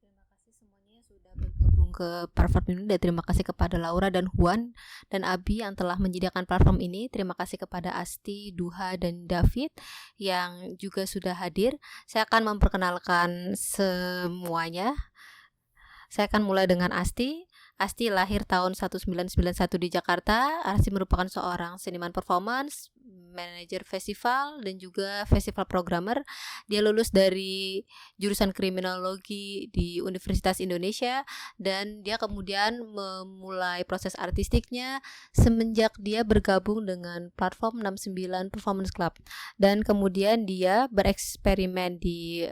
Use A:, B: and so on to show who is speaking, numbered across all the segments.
A: Terima kasih semuanya sudah bergabung ke platform ini, dan terima kasih kepada Laura dan Juan dan Abi yang telah menyediakan platform ini. Terima kasih kepada Asti, Duha, dan David yang juga sudah hadir. Saya akan memperkenalkan semuanya. Saya akan mulai dengan Asti. Asti lahir tahun 1991 di Jakarta. Asti merupakan seorang seniman performance, manajer festival, dan juga festival programmer. Dia lulus dari jurusan kriminologi di Universitas Indonesia, dan dia kemudian memulai proses artistiknya semenjak dia bergabung dengan platform 69 Performance Club. Dan kemudian dia bereksperimen di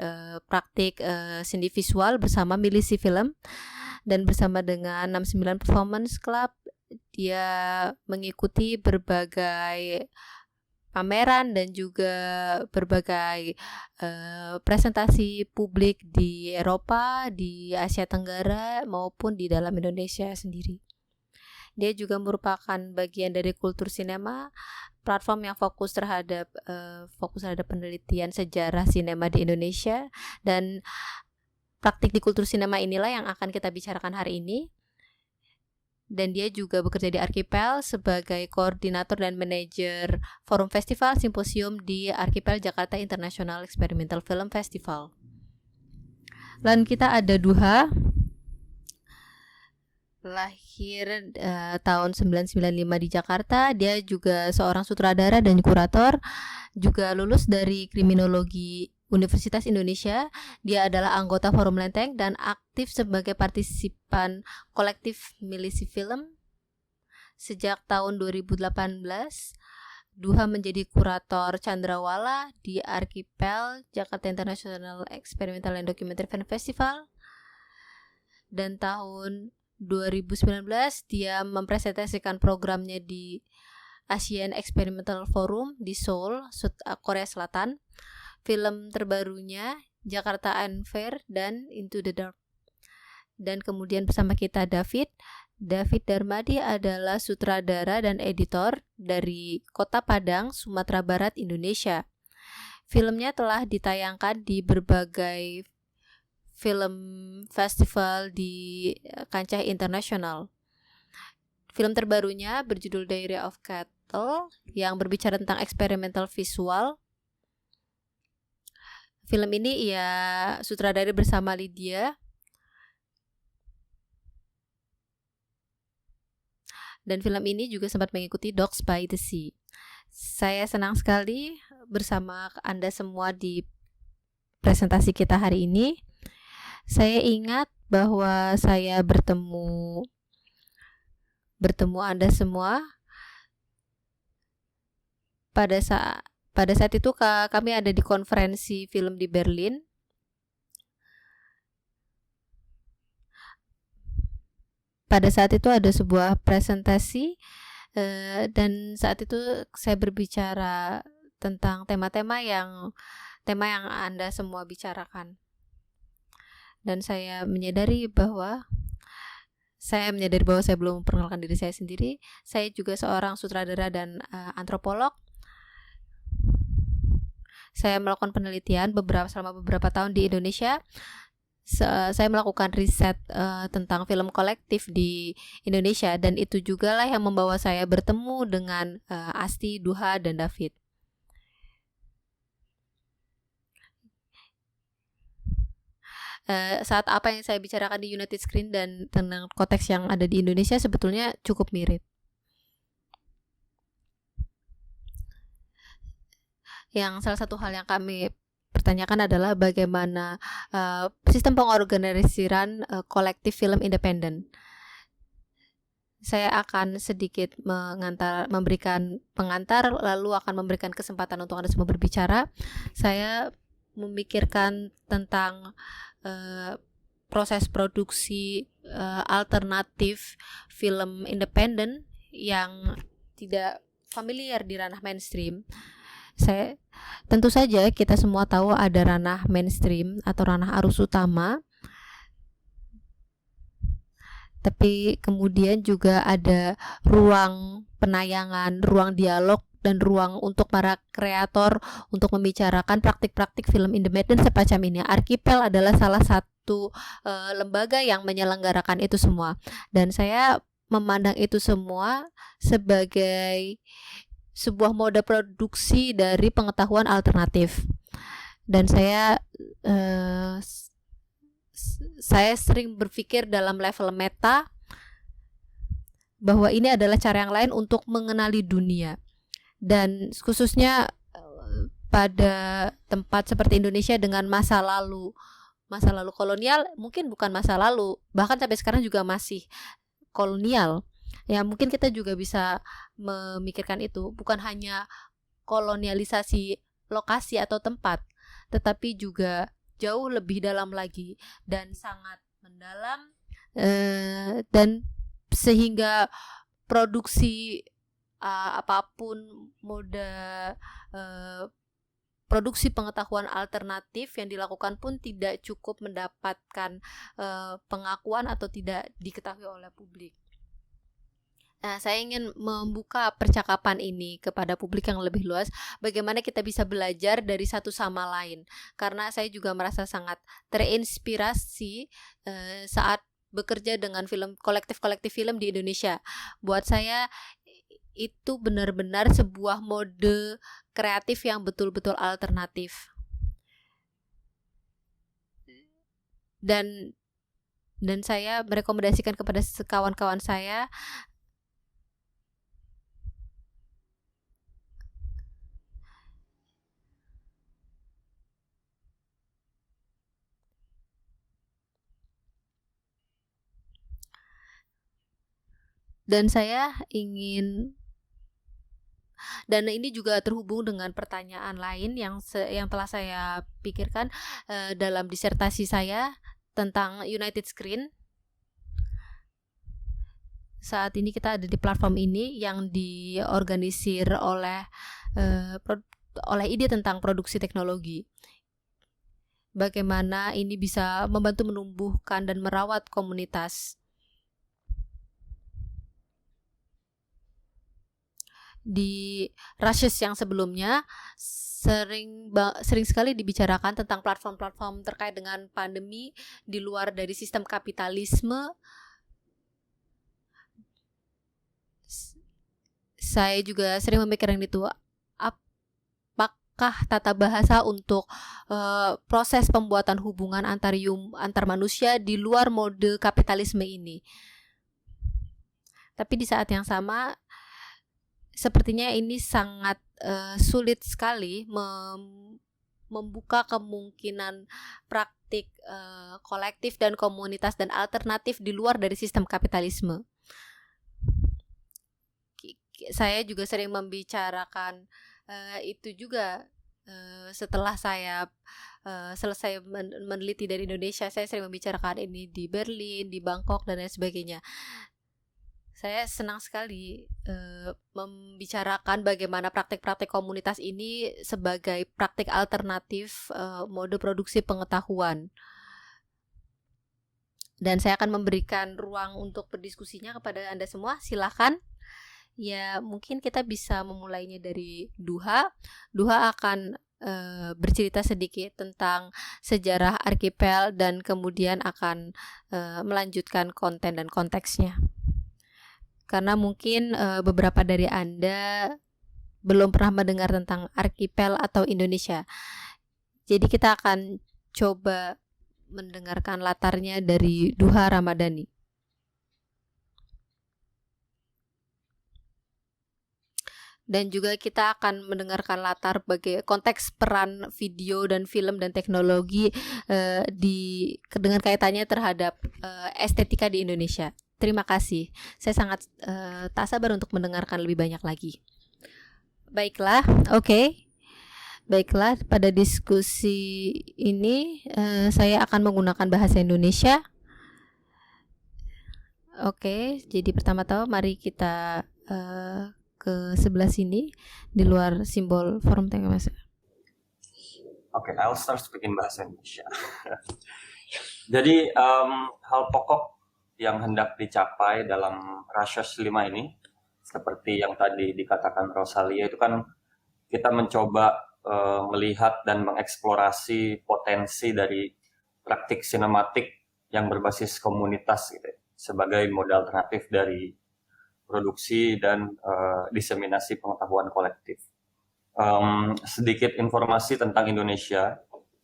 A: praktik seni visual bersama Milisi Film. Dan bersama dengan 69 Performance Club, dia mengikuti berbagai pameran dan juga berbagai presentasi publik di Eropa, di Asia Tenggara, maupun di dalam Indonesia sendiri. Dia juga merupakan bagian dari Kultur Sinema, platform yang fokus terhadap penelitian sejarah sinema di Indonesia. Dan praktik di Kultur Sinema inilah yang akan kita bicarakan hari ini. Dan dia juga bekerja di Archipel sebagai koordinator dan manajer forum festival simposium di Archipel Jakarta International Experimental Film Festival. Lalu kita ada Duha, lahir tahun 1995 di Jakarta. Dia juga seorang sutradara dan kurator, juga lulus dari kriminologi Universitas Indonesia. Dia adalah anggota Forum Lenteng dan aktif sebagai partisipan kolektif Milisi Film. Sejak tahun 2018, Duha menjadi kurator Chandrawala di Archipel Jakarta International Experimental and Documentary Film Festival. Dan tahun 2019 dia mempresentasikan programnya di Asian Experimental Forum di Seoul, Korea Selatan. Film terbarunya Jakarta Unfair dan Into the Dark. Dan kemudian bersama kita David Darmadi adalah sutradara dan editor dari Kota Padang, Sumatera Barat, Indonesia. Filmnya telah ditayangkan di berbagai film festival di kancah internasional. Film terbarunya berjudul Diary of Cattle yang berbicara tentang eksperimental visual. Film ini ia sutradari bersama Lydia. Dan film ini juga sempat mengikuti Dogs by the Sea. Saya senang sekali bersama Anda semua di presentasi kita hari ini. Saya ingat bahwa saya bertemu Anda semua pada saat itu kami ada di konferensi film di Berlin. Pada saat itu ada sebuah presentasi dan saat itu saya berbicara tentang tema yang Anda semua bicarakan. Dan saya menyadari bahwa saya belum memperkenalkan diri saya sendiri. Saya juga seorang sutradara dan antropolog. Saya melakukan penelitian selama beberapa tahun di Indonesia. Saya melakukan riset tentang film kolektif di Indonesia, dan itu juga lah yang membawa saya bertemu dengan Asti, Duha, dan David. Saat apa yang saya bicarakan di United Screen dan tentang konteks yang ada di Indonesia sebetulnya cukup mirip. Yang salah satu hal yang kami pertanyakan adalah bagaimana sistem pengorganisasian kolektif film independen. Saya akan sedikit memberikan pengantar, lalu akan memberikan kesempatan untuk Anda semua berbicara. Saya memikirkan tentang proses produksi alternatif film independen yang tidak familiar di ranah mainstream. Tentu saja kita semua tahu ada ranah mainstream atau ranah arus utama, tapi kemudian juga ada ruang penayangan, ruang dialog, dan ruang untuk para kreator untuk membicarakan praktik-praktik film independen semacam ini. Archipel adalah salah satu lembaga yang menyelenggarakan itu semua, dan saya memandang itu semua sebagai sebuah mode produksi dari pengetahuan alternatif. Dan saya sering berpikir dalam level meta bahwa ini adalah cara yang lain untuk mengenali dunia, dan khususnya pada tempat seperti Indonesia dengan masa lalu kolonial, mungkin bukan masa lalu, bahkan sampai sekarang juga masih kolonial. Ya, mungkin kita juga bisa memikirkan itu bukan hanya kolonialisasi lokasi atau tempat, tetapi juga jauh lebih dalam lagi dan sangat mendalam, dan sehingga produksi apapun mode produksi pengetahuan alternatif yang dilakukan pun tidak cukup mendapatkan pengakuan atau tidak diketahui oleh publik. Nah, saya ingin membuka percakapan ini kepada publik yang lebih luas, bagaimana kita bisa belajar dari satu sama lain. Karena saya juga merasa sangat terinspirasi saat bekerja dengan kolektif film di Indonesia. Buat saya itu benar-benar sebuah mode kreatif yang betul-betul alternatif. Dan saya merekomendasikan kepada kawan-kawan saya dan ini juga terhubung dengan pertanyaan lain yang telah saya pikirkan dalam disertasi saya tentang United Screen. Saat ini kita ada di platform ini yang diorganisir oleh ide tentang produksi teknologi. Bagaimana ini bisa membantu menumbuhkan dan merawat komunitas. Di Rushes yang sebelumnya sering sekali dibicarakan tentang platform-platform terkait dengan pandemi di luar dari sistem kapitalisme. Saya juga sering memikirkan itu, apakah tata bahasa untuk proses pembuatan hubungan antar manusia di luar mode kapitalisme ini. Tapi di saat yang sama sepertinya ini sangat sulit sekali membuka kemungkinan praktik kolektif dan komunitas dan alternatif di luar dari sistem kapitalisme. Saya juga sering membicarakan itu juga setelah saya selesai meneliti dari Indonesia. Saya sering membicarakan ini di Berlin, di Bangkok, dan lain sebagainya. Saya senang sekali membicarakan bagaimana praktik-praktik komunitas ini sebagai praktik alternatif mode produksi pengetahuan. Dan saya akan memberikan ruang untuk berdiskusinya kepada Anda semua. Silakan. Ya, mungkin kita bisa memulainya dari Duha. Duha akan bercerita sedikit tentang sejarah Archipel dan kemudian akan melanjutkan konten dan konteksnya. Karena mungkin beberapa dari Anda belum pernah mendengar tentang Archipel atau Indonesia. Jadi kita akan coba mendengarkan latarnya dari Duha Ramadhani. Dan juga kita akan mendengarkan latar bagi konteks peran video dan film dan teknologi dengan kaitannya terhadap estetika di Indonesia. Terima kasih. Saya sangat tak sabar untuk mendengarkan lebih banyak lagi. Baiklah, oke. Baiklah, pada diskusi ini saya akan menggunakan bahasa Indonesia. Oke, jadi pertama-tama mari kita ke sebelah sini di luar simbol forum tengah masa.
B: Oke, I'll start speaking bahasa Indonesia. Jadi hal pokok yang hendak dicapai dalam Rashas 5 ini, seperti yang tadi dikatakan Rosalia, itu kan kita mencoba melihat dan mengeksplorasi potensi dari praktik sinematik yang berbasis komunitas gitu, sebagai modal alternatif dari produksi dan diseminasi pengetahuan kolektif. Sedikit informasi tentang Indonesia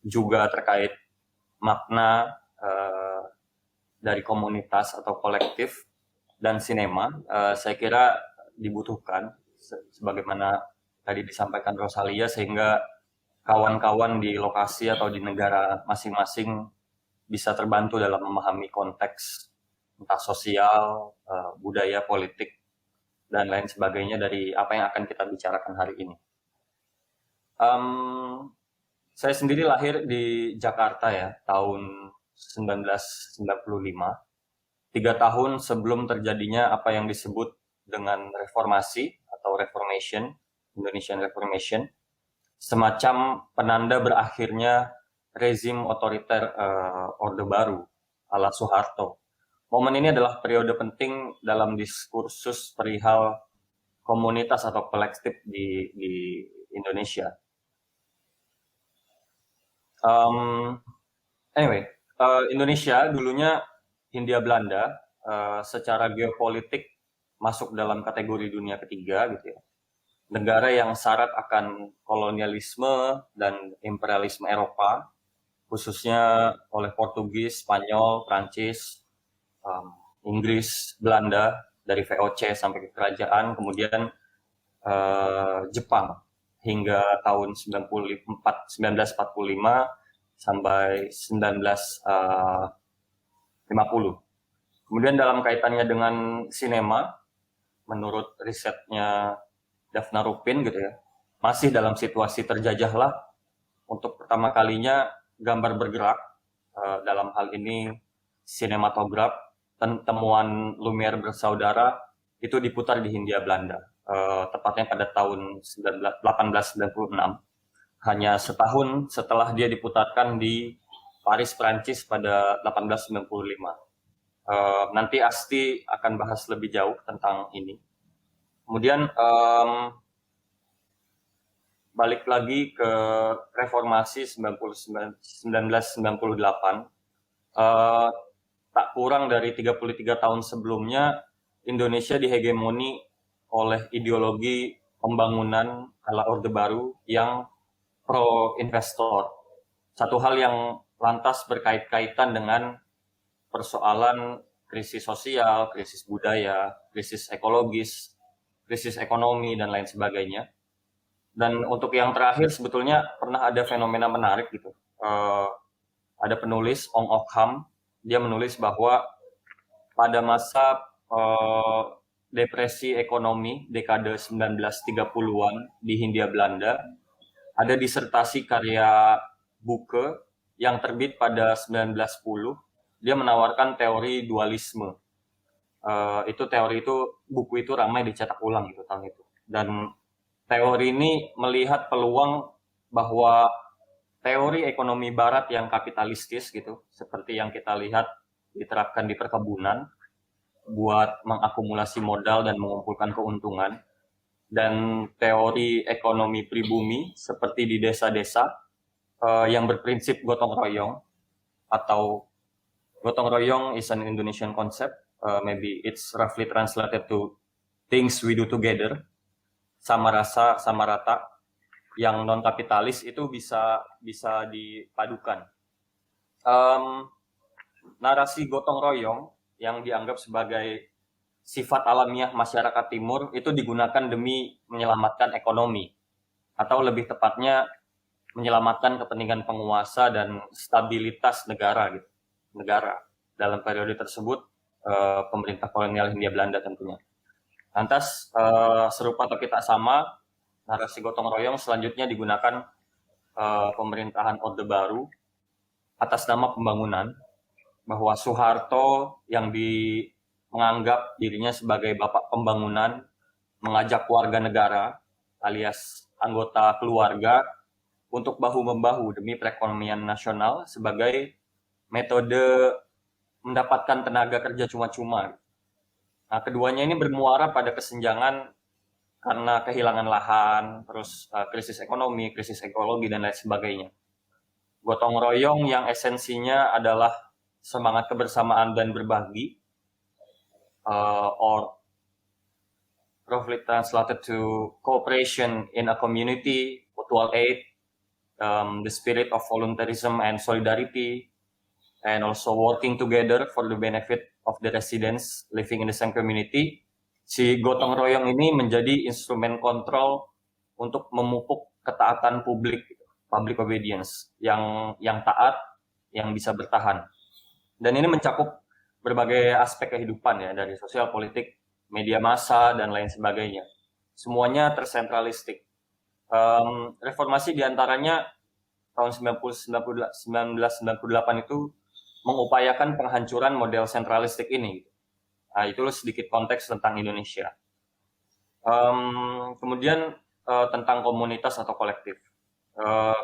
B: juga terkait makna dari komunitas atau kolektif dan sinema, saya kira dibutuhkan sebagaimana tadi disampaikan Rosalia, sehingga kawan-kawan di lokasi atau di negara masing-masing bisa terbantu dalam memahami konteks entah sosial, budaya, politik, dan lain sebagainya dari apa yang akan kita bicarakan hari ini. Saya sendiri lahir di Jakarta ya, tahun 1995, 3 tahun sebelum terjadinya apa yang disebut dengan reformasi atau Reformation, Indonesian Reformation, semacam penanda berakhirnya rezim otoriter Orde Baru ala Soeharto. Momen ini adalah periode penting dalam diskursus perihal komunitas atau kolektif di Indonesia. Indonesia dulunya Hindia Belanda, secara geopolitik masuk dalam kategori dunia ketiga gitu ya. Negara yang syarat akan kolonialisme dan imperialisme Eropa, khususnya oleh Portugis, Spanyol, Prancis, Inggris, Belanda, dari VOC sampai ke kerajaan, kemudian Jepang hingga tahun 1945 sampai 1950. Kemudian dalam kaitannya dengan sinema, menurut risetnya Daphna Rupin gitu ya, masih dalam situasi terjajahlah untuk pertama kalinya gambar bergerak, dalam hal ini sinematograf, temuan Lumière bersaudara itu diputar di Hindia Belanda, tepatnya pada tahun 1896, hanya setahun setelah dia diputarkan di Paris, Prancis pada 1895. Nanti Asti akan bahas lebih jauh tentang ini. Kemudian balik lagi ke reformasi 1998, tak kurang dari 33 tahun sebelumnya Indonesia dihegemoni oleh ideologi pembangunan ala Orde Baru yang pro investor. Satu hal yang lantas berkait-kaitan dengan persoalan krisis sosial, krisis budaya, krisis ekologis, krisis ekonomi, dan lain sebagainya. Dan untuk yang terakhir sebetulnya pernah ada fenomena menarik gitu. Ada penulis Ong Ok Ham, dia menulis bahwa pada masa depresi ekonomi dekade 1930-an di Hindia Belanda, ada disertasi karya Buke yang terbit pada 1910. Dia menawarkan teori dualisme. Buku itu ramai dicetak ulang gitu tahun itu. Dan teori ini melihat peluang bahwa teori ekonomi barat yang kapitalistis gitu, seperti yang kita lihat diterapkan di perkebunan buat mengakumulasi modal dan mengumpulkan keuntungan, dan teori ekonomi pribumi seperti di desa-desa yang berprinsip gotong royong, atau gotong royong is an Indonesian concept, maybe it's roughly translated to things we do together, sama rasa, sama rata, yang non kapitalis itu bisa dipadukan. Narasi gotong royong yang dianggap sebagai sifat alamiah masyarakat timur itu digunakan demi menyelamatkan ekonomi, atau lebih tepatnya menyelamatkan kepentingan penguasa dan stabilitas negara gitu. Negara dalam periode tersebut, pemerintah kolonial Hindia Belanda tentunya. Lantas serupa tapi tak sama, narasi gotong royong selanjutnya digunakan pemerintahan Orde Baru atas nama pembangunan, bahwa Soeharto yang menganggap dirinya sebagai bapak pembangunan mengajak warga negara alias anggota keluarga untuk bahu-membahu demi perekonomian nasional sebagai metode mendapatkan tenaga kerja cuma-cuma. Nah, keduanya ini bermuara pada kesenjangan karena kehilangan lahan, terus krisis ekonomi, krisis ekologi, dan lain sebagainya. Gotong royong yang esensinya adalah semangat kebersamaan dan berbagi, or roughly translated to cooperation in a community, mutual aid, the spirit of volunteerism and solidarity, and also working together for the benefit of the residents living in the same community. Si gotong royong ini menjadi instrumen kontrol untuk memupuk ketaatan publik, public obedience, yang taat, yang bisa bertahan. Dan ini mencakup berbagai aspek kehidupan ya, dari sosial, politik, media massa, dan lain sebagainya. Semuanya tersentralistik. Reformasi diantaranya tahun 1998 itu mengupayakan penghancuran model sentralistik ini. Nah, itu sedikit konteks tentang Indonesia. Kemudian tentang komunitas atau kolektif.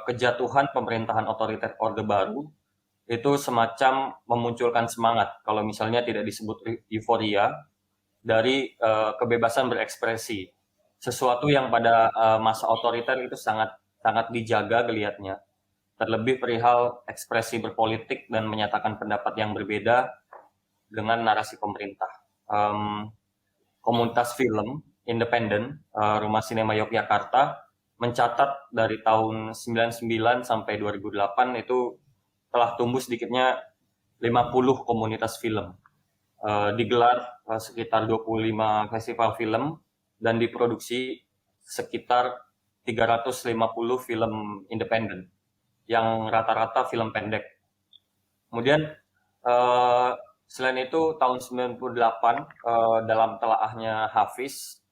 B: Kejatuhan pemerintahan otoriter Orde Baru itu semacam memunculkan semangat, kalau misalnya tidak disebut euforia, dari kebebasan berekspresi. Sesuatu yang pada masa otoriter itu sangat dijaga geliatnya. Terlebih perihal ekspresi berpolitik dan menyatakan pendapat yang berbeda dengan narasi pemerintah. Komunitas film independen, Rumah Sinema Yogyakarta, mencatat dari tahun 99 sampai 2008 itu telah tumbuh sedikitnya 50 komunitas film. Digelar sekitar 25 festival film dan diproduksi sekitar 350 film independen, yang rata-rata film pendek. Kemudian selain itu tahun 98 dalam telaahnya Hafiz,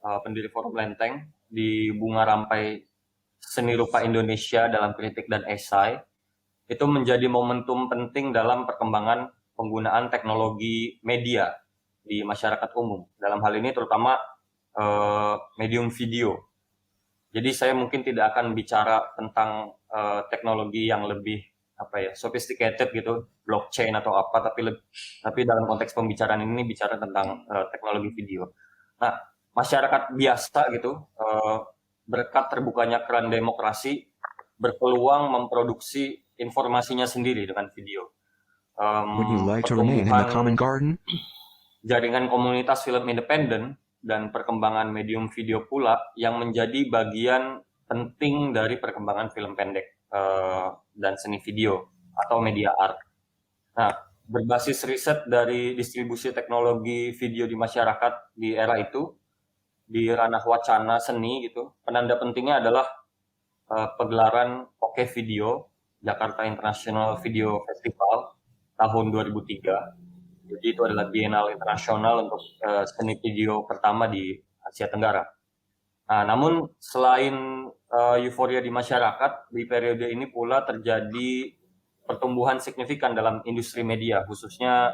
B: pendiri Forum Lenteng, di Bunga Rampai Seni Rupa Indonesia dalam Kritik dan Esai, itu menjadi momentum penting dalam perkembangan penggunaan teknologi media di masyarakat umum. Dalam hal ini terutama medium video. Jadi saya mungkin tidak akan bicara tentang teknologi yang lebih sophisticated gitu, blockchain atau apa, tapi dalam konteks pembicaraan ini bicara tentang teknologi video. Nah, masyarakat biasa gitu, berkat terbukanya keran demokrasi, berpeluang memproduksi informasinya sendiri dengan video.
C: Would you like to remain in the common garden?
B: Jaringan komunitas film independen dan perkembangan medium video pula yang menjadi bagian penting dari perkembangan film pendek dan seni video atau media art. Nah, berbasis riset dari distribusi teknologi video di masyarakat di era itu, di ranah wacana seni gitu, penanda pentingnya adalah pegelaran Oke Video Jakarta International Video Festival tahun 2003. Jadi itu adalah Biennale internasional untuk seni video pertama di Asia Tenggara. Nah, namun selain euforia di masyarakat, di periode ini pula terjadi pertumbuhan signifikan dalam industri media, khususnya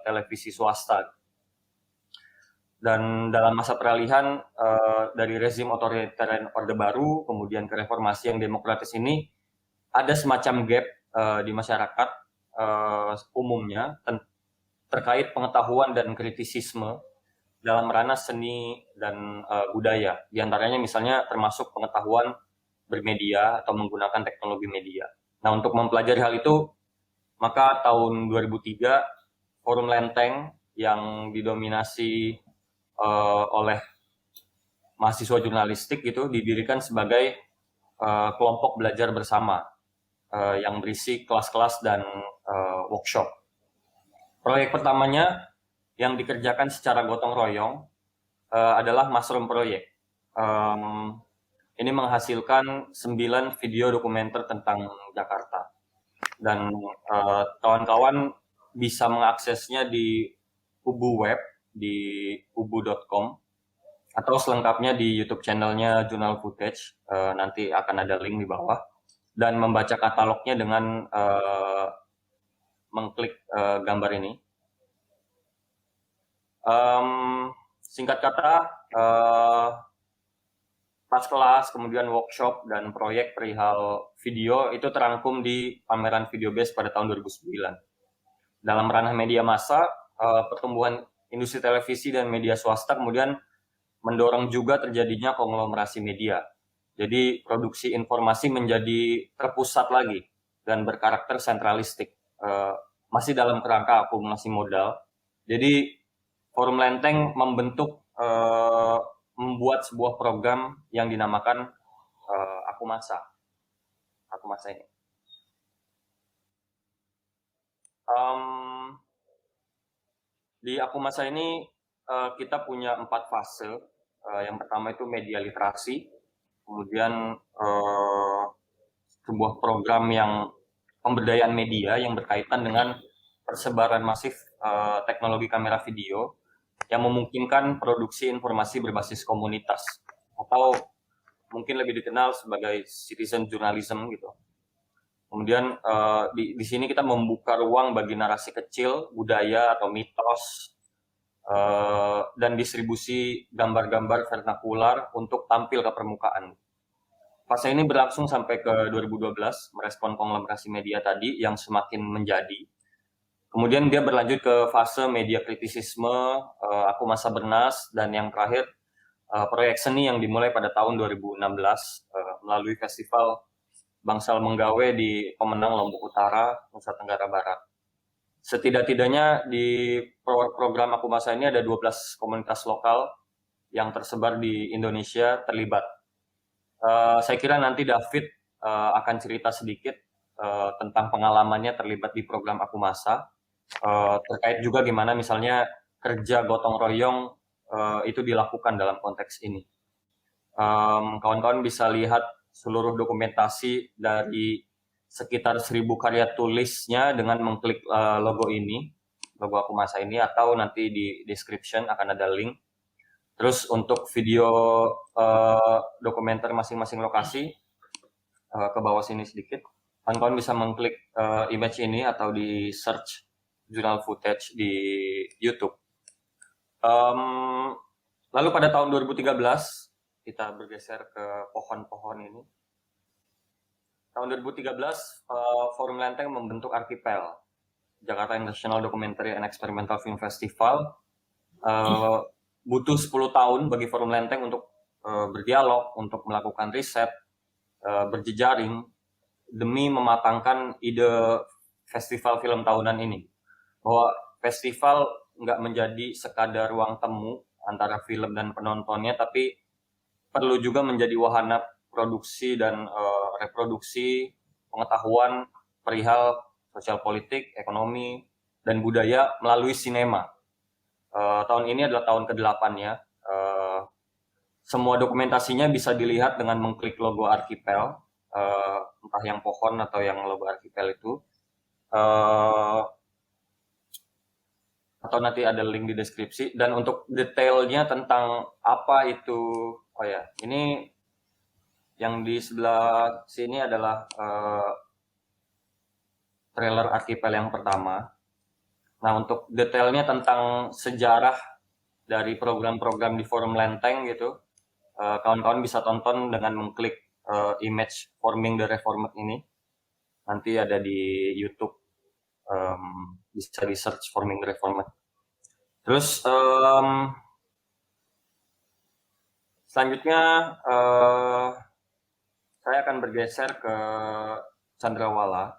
B: televisi swasta. Dan dalam masa peralihan dari rezim otoriter Orde Baru, kemudian ke reformasi yang demokratis ini, ada semacam gap di masyarakat umumnya terkait pengetahuan dan kritisisme dalam ranah seni dan budaya. Di antaranya misalnya termasuk pengetahuan bermedia atau menggunakan teknologi media. Nah, untuk mempelajari hal itu, maka tahun 2003 Forum Lenteng yang didominasi oleh mahasiswa jurnalistik itu didirikan sebagai kelompok belajar bersama yang berisi kelas-kelas dan workshop. Proyek pertamanya yang dikerjakan secara gotong royong adalah Mushroom Project. Ini menghasilkan 9 video dokumenter tentang Jakarta. Dan kawan-kawan bisa mengaksesnya di Ubu Web, di ubu.com, atau selengkapnya di YouTube channelnya Jurnal Footage. Nanti akan ada link di bawah. Dan membaca katalognya dengan mengklik gambar ini. Singkat kata, pas kelas, kemudian workshop, dan proyek perihal video itu terangkum di pameran Video Base pada tahun 2009. dalam ranah media massa, pertumbuhan industri televisi dan media swasta kemudian mendorong juga terjadinya konglomerasi media. Jadi produksi informasi menjadi terpusat lagi dan berkarakter sentralistik, masih dalam kerangka akumulasi modal. Jadi Forum Lenteng membuat sebuah program yang dinamakan Aku Masa ini. Di Aku Masa ini kita punya 4 fase. Yang pertama itu media literasi, kemudian sebuah program yang pemberdayaan media yang berkaitan dengan persebaran masif teknologi kamera video yang memungkinkan produksi informasi berbasis komunitas atau mungkin lebih dikenal sebagai citizen journalism gitu. Kemudian di sini kita membuka ruang bagi narasi kecil, budaya atau mitos, dan distribusi gambar-gambar vernakular untuk tampil ke permukaan. Fase ini berlangsung sampai ke 2012, merespon konglomerasi media tadi yang semakin menjadi. Kemudian dia berlanjut ke fase media kritisisme, Aku Masa Bernas, dan yang terakhir proyek seni yang dimulai pada tahun 2016 melalui festival Bangsal Menggawe di Pemenang, Lombok Utara, Nusa Tenggara Barat. Setidak-tidaknya di program Aku Masa ini ada 12 komunitas lokal yang tersebar di Indonesia terlibat. Saya kira nanti David akan cerita sedikit tentang pengalamannya terlibat di program Aku Masa, terkait juga gimana misalnya kerja gotong royong itu dilakukan dalam konteks ini. Kawan-kawan bisa lihat seluruh dokumentasi dari sekitar 1.000 karya tulisnya dengan mengklik logo ini, logo Aku Masa ini, atau nanti di description akan ada link. Terus untuk video dokumenter masing-masing lokasi, ke bawah sini sedikit, kawan-kawan bisa mengklik image ini atau di search jurnal footage di YouTube. Lalu pada tahun 2013, kita bergeser ke pohon-pohon ini. Tahun 2013, Forum Lenteng membentuk Archipel, Jakarta International Documentary and Experimental Film Festival. Butuh 10 tahun bagi Forum Lenteng untuk berdialog, untuk melakukan riset, berjejaring, demi mematangkan ide festival film tahunan ini. Bahwa festival nggak menjadi sekadar ruang temu antara film dan penontonnya, tapi perlu juga menjadi wahana produksi dan reproduksi pengetahuan perihal sosial politik, ekonomi, dan budaya melalui sinema. Tahun ini adalah tahun ke-8-nya. Semua dokumentasinya bisa dilihat dengan mengklik logo Archipel, entah yang pohon atau yang logo Archipel itu. Atau nanti ada link di deskripsi. Dan untuk detailnya tentang apa itu, ini yang di sebelah sini adalah trailer Archipel yang pertama. Nah, untuk detailnya tentang sejarah dari program-program di Forum Lenteng gitu, kawan-kawan bisa tonton dengan mengklik image Forming the Reformed ini. Nanti ada di YouTube, bisa di search Forming the Reformed. Terus selanjutnya saya akan bergeser ke Chandrawala.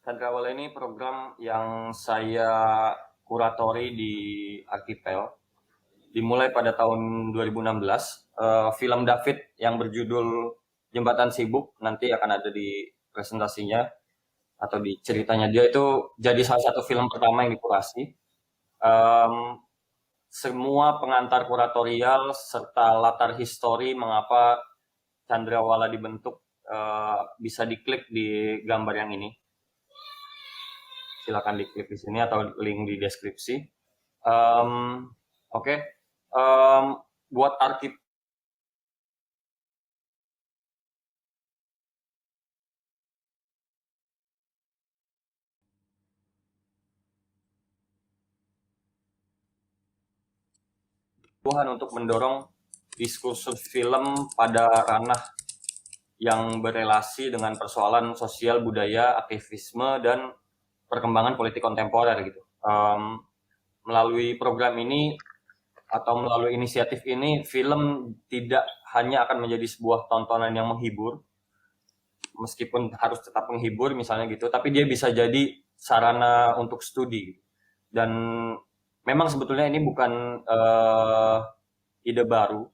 B: Chandrawala ini program yang saya kuratori di Archipel. Dimulai pada tahun 2016. Film David yang berjudul Jembatan Sibuk nanti akan ada di presentasinya atau di ceritanya dia, itu jadi salah satu film pertama yang dikurasi. Semua pengantar kuratorial serta latar histori mengapa Chandrawala dibentuk bisa diklik di gambar yang ini. Silakan diklik di sini atau link di deskripsi. Buat Archipel untuk mendorong diskursus film pada ranah yang berelasi dengan persoalan sosial, budaya, aktivisme, dan perkembangan politik kontemporer gitu. Melalui program ini atau melalui inisiatif ini, film tidak hanya akan menjadi sebuah tontonan yang menghibur, meskipun harus tetap menghibur misalnya gitu, tapi dia bisa jadi sarana untuk studi. Dan memang sebetulnya ini bukan ide baru.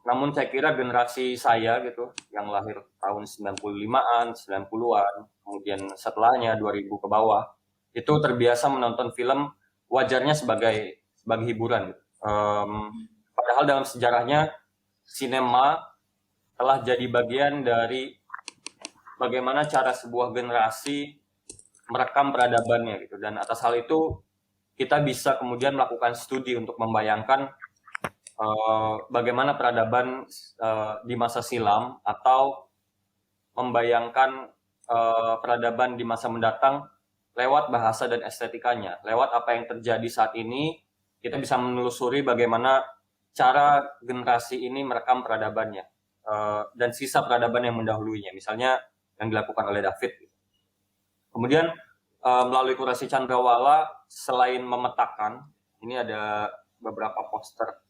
B: Namun saya kira generasi saya gitu, yang lahir tahun 95-an, 90-an, kemudian setelahnya 2000 ke bawah, itu terbiasa menonton film wajarnya sebagai hiburan. Padahal dalam sejarahnya, sinema telah jadi bagian dari bagaimana cara sebuah generasi merekam peradabannya gitu. Dan atas hal itu, kita bisa kemudian melakukan studi untuk membayangkan bagaimana peradaban di masa silam, atau membayangkan peradaban di masa mendatang lewat bahasa dan estetikanya. Lewat apa yang terjadi saat ini, kita bisa menelusuri bagaimana cara generasi ini merekam peradabannya dan sisa peradaban yang mendahulunya, misalnya yang dilakukan oleh David. Kemudian melalui kurasi Chandrawala, selain memetakan, ini ada beberapa poster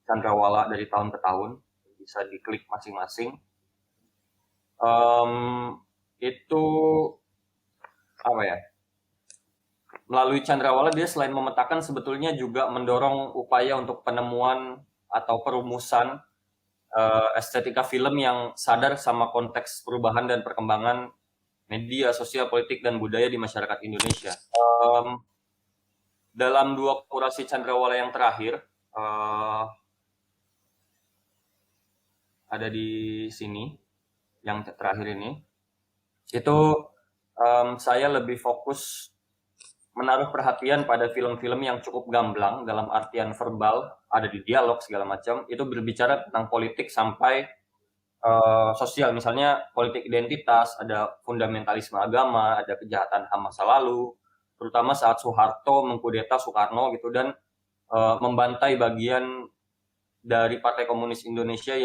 B: Chandrawala dari tahun ke tahun, bisa diklik masing-masing. Itu apa ya? Melalui Chandrawala, dia selain memetakan, sebetulnya juga mendorong upaya untuk penemuan atau perumusan estetika film yang sadar sama konteks perubahan dan perkembangan media, sosial, politik, dan budaya di masyarakat Indonesia. Dalam 2 kurasi Chandrawala yang terakhir, ada di sini, yang terakhir ini, itu saya lebih fokus menaruh perhatian pada film-film yang cukup gamblang dalam artian verbal, ada di dialog segala macam, itu berbicara tentang politik sampai sosial, misalnya politik identitas, ada fundamentalisme agama, ada kejahatan HAM masa lalu, terutama saat Soeharto mengkudeta Soekarno gitu, dan membantai bagian dari Partai Komunis Indonesia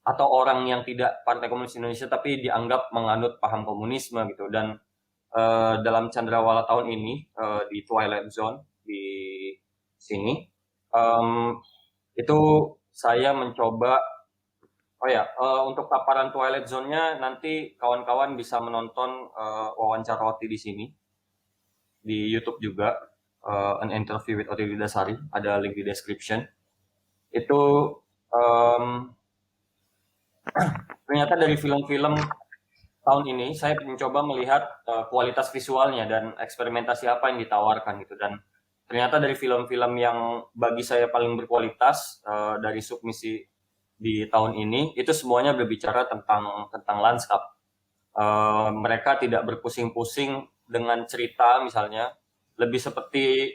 B: atau orang yang tidak Partai Komunis Indonesia tapi dianggap menganut paham komunisme gitu. Dan dalam Chandrawala tahun ini di Twilight Zone di sini, itu saya mencoba untuk paparan Twilight Zone-nya nanti kawan-kawan bisa menonton wawancara Oti di sini di YouTube juga, an interview with Oti Widiasari, ada link di description. Itu ternyata dari film-film tahun ini saya mencoba melihat kualitas visualnya dan eksperimentasi apa yang ditawarkan gitu. Dan ternyata dari film-film yang bagi saya paling berkualitas dari submisi di tahun ini, itu semuanya berbicara tentang lanskap. Mereka tidak berpusing-pusing dengan cerita misalnya, lebih seperti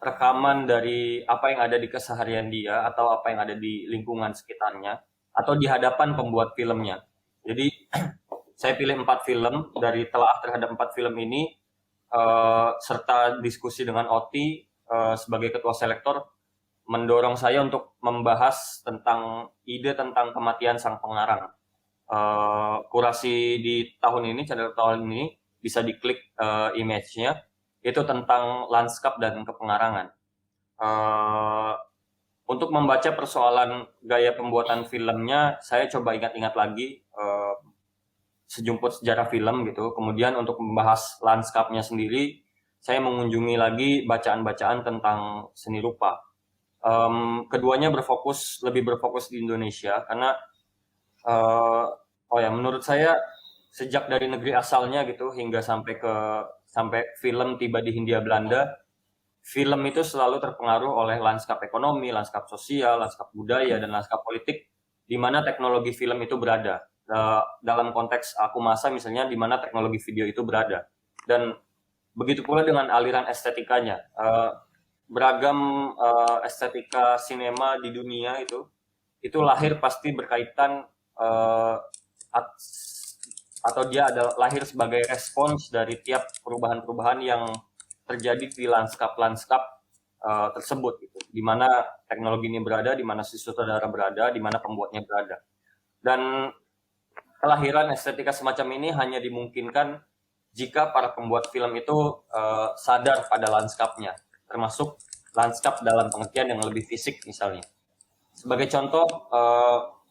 B: rekaman dari apa yang ada di keseharian dia atau apa yang ada di lingkungan sekitarnya atau di hadapan pembuat filmnya. Jadi saya pilih 4 film, dari telaah terhadap 4 film ini serta diskusi dengan Oti sebagai ketua selektor mendorong saya untuk membahas tentang ide tentang kematian sang pengarang. Kurasi di tahun ini, channel tahun ini, bisa diklik image-nya, itu tentang lanskap dan kepengarangan. Untuk membaca persoalan gaya pembuatan filmnya, saya coba ingat-ingat lagi sejumput sejarah film gitu. Kemudian untuk membahas lanskapnya sendiri, saya mengunjungi lagi bacaan-bacaan tentang seni rupa. Keduanya lebih berfokus di Indonesia karena menurut saya sejak dari negeri asalnya gitu hingga sampai film tiba di Hindia Belanda, film itu selalu terpengaruh oleh lanskap ekonomi, lanskap sosial, lanskap budaya, dan lanskap politik di mana teknologi film itu berada. Dalam konteks aku masa misalnya, di mana teknologi video itu berada. Dan begitu pula dengan aliran estetikanya. Beragam estetika sinema di dunia itu lahir pasti berkaitan atau dia lahir sebagai respons dari tiap perubahan-perubahan yang terjadi di lanskap-lanskap tersebut gitu. Di mana teknologi ini berada, di mana si sutradara berada, di mana pembuatnya berada. Dan kelahiran estetika semacam ini hanya dimungkinkan jika para pembuat film itu sadar pada lanskapnya, termasuk lanskap dalam pengertian yang lebih fisik misalnya. Sebagai contoh,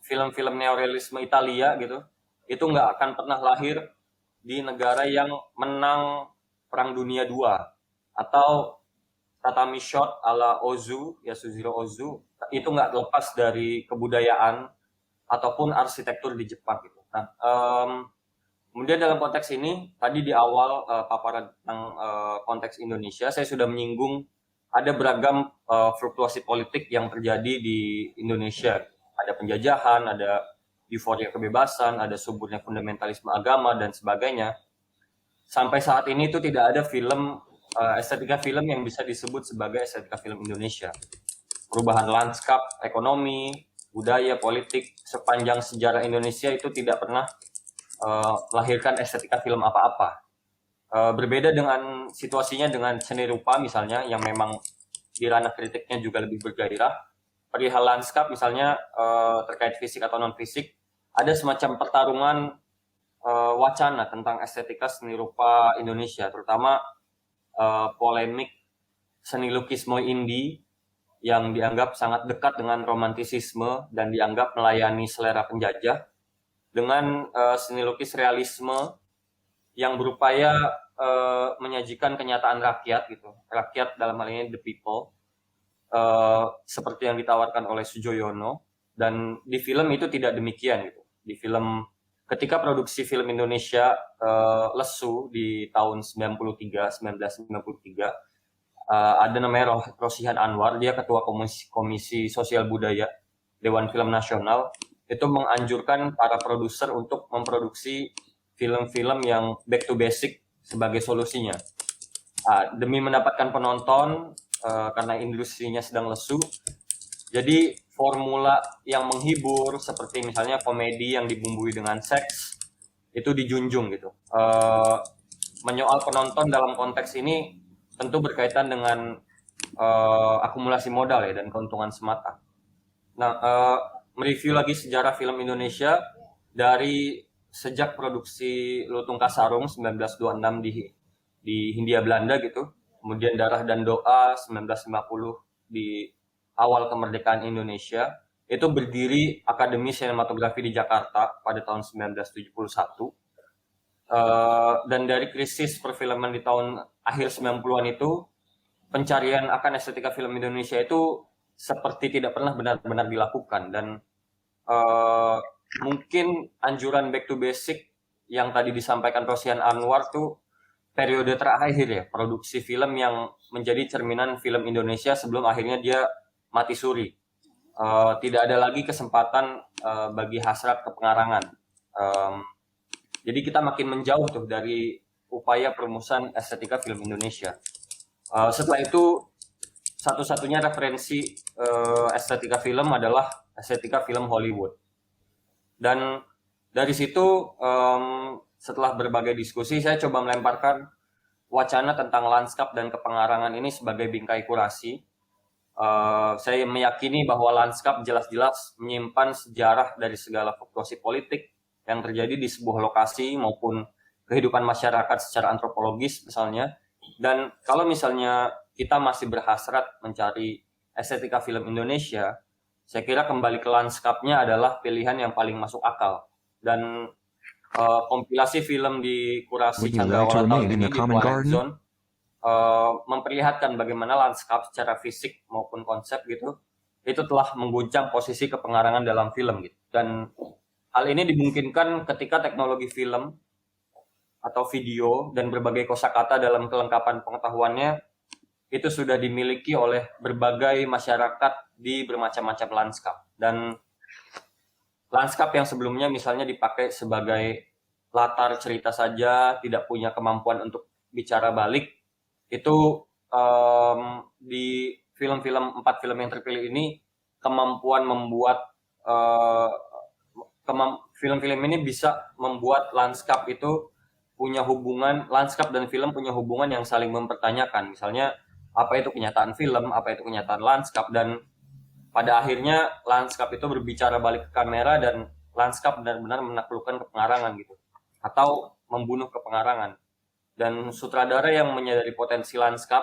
B: film-film neorealisme Italia gitu, itu nggak akan pernah lahir di negara yang menang Perang Dunia II, atau tatami shot ala Ozu, Yasujiro Ozu, itu nggak lepas dari kebudayaan ataupun arsitektur di Jepang gitu. Nah, kemudian dalam konteks ini, tadi di awal paparan tentang konteks Indonesia, saya sudah menyinggung ada beragam fluktuasi politik yang terjadi di Indonesia. Ada penjajahan, ada euforia kebebasan, ada suburnya fundamentalisme agama, dan sebagainya. Sampai saat ini itu tidak ada film, estetika film yang bisa disebut sebagai estetika film Indonesia. Perubahan lanskap, ekonomi, budaya, politik, sepanjang sejarah Indonesia itu tidak pernah melahirkan estetika film apa-apa. Berbeda dengan situasinya dengan seni rupa misalnya, yang memang di ranah kritiknya juga lebih bergairah. Perihal lanskap misalnya terkait fisik atau non fisik, ada semacam pertarungan wacana tentang estetika seni rupa Indonesia, terutama polemik seni lukisme indie yang dianggap sangat dekat dengan romantisisme dan dianggap melayani selera penjajah, dengan seni lukis realisme yang berupaya menyajikan kenyataan rakyat gitu, rakyat dalam hal ini the people, seperti yang ditawarkan oleh Sujoyono. Dan di film itu tidak demikian gitu. Di film, ketika produksi film Indonesia lesu di tahun 1993, ada namanya Rosihan Anwar, dia ketua komisi sosial budaya Dewan Film Nasional, itu menganjurkan para produser untuk memproduksi film-film yang back to basic sebagai solusinya. Demi mendapatkan penonton, karena industrinya sedang lesu, jadi formula yang menghibur seperti misalnya komedi yang dibumbui dengan seks itu dijunjung gitu. Menyoal penonton dalam konteks ini tentu berkaitan dengan akumulasi modal ya dan keuntungan semata. Nah, mereview lagi sejarah film Indonesia dari sejak produksi Lutung Kasarung 1926 di Hindia Belanda gitu, kemudian Darah dan Doa 1950 di awal kemerdekaan Indonesia, itu berdiri Akademi Sinematografi di Jakarta pada tahun 1971. Dan dari krisis perfilman di tahun akhir 90-an itu, pencarian akan estetika film Indonesia itu seperti tidak pernah benar-benar dilakukan. Dan mungkin anjuran back to basic yang tadi disampaikan Rosihan Anwar tuh periode terakhir ya, produksi film yang menjadi cerminan film Indonesia sebelum akhirnya dia mati suri. Tidak ada lagi kesempatan bagi hasrat kepengarangan. Jadi kita makin menjauh tuh dari upaya perumusan estetika film Indonesia. Setelah itu, satu-satunya referensi estetika film adalah estetika film Hollywood. Dan dari situ, setelah berbagai diskusi, saya coba melemparkan wacana tentang lanskap dan kepengarangan ini sebagai bingkai kurasi. Saya meyakini bahwa lanskap jelas-jelas menyimpan sejarah dari segala fluktuasi politik yang terjadi di sebuah lokasi maupun kehidupan masyarakat secara antropologis misalnya. Dan kalau misalnya kita masih berhasrat mencari estetika film Indonesia, saya kira kembali ke lanskapnya adalah pilihan yang paling masuk akal. Dan kompilasi film di kurasi Chandrawala tahun ini di Twilight Zone memperlihatkan bagaimana lanskap secara fisik maupun konsep gitu itu telah mengguncang posisi kepengarangan dalam film gitu. Dan hal ini dimungkinkan ketika teknologi film atau video dan berbagai kosakata dalam kelengkapan pengetahuannya itu sudah dimiliki oleh berbagai masyarakat di bermacam-macam lanskap. Dan lanskap yang sebelumnya misalnya dipakai sebagai latar cerita saja, tidak punya kemampuan untuk bicara balik, itu di film-film 4 film yang terpilih ini kemampuan membuat film-film ini bisa membuat lanskap itu punya hubungan, lanskap dan film punya hubungan yang saling mempertanyakan. Misalnya apa itu kenyataan film, apa itu kenyataan lanskap, dan pada akhirnya lanskap itu berbicara balik ke kamera dan lanskap benar-benar menaklukkan kepengarangan gitu, atau membunuh kepengarangan. Dan sutradara yang menyadari potensi lanskap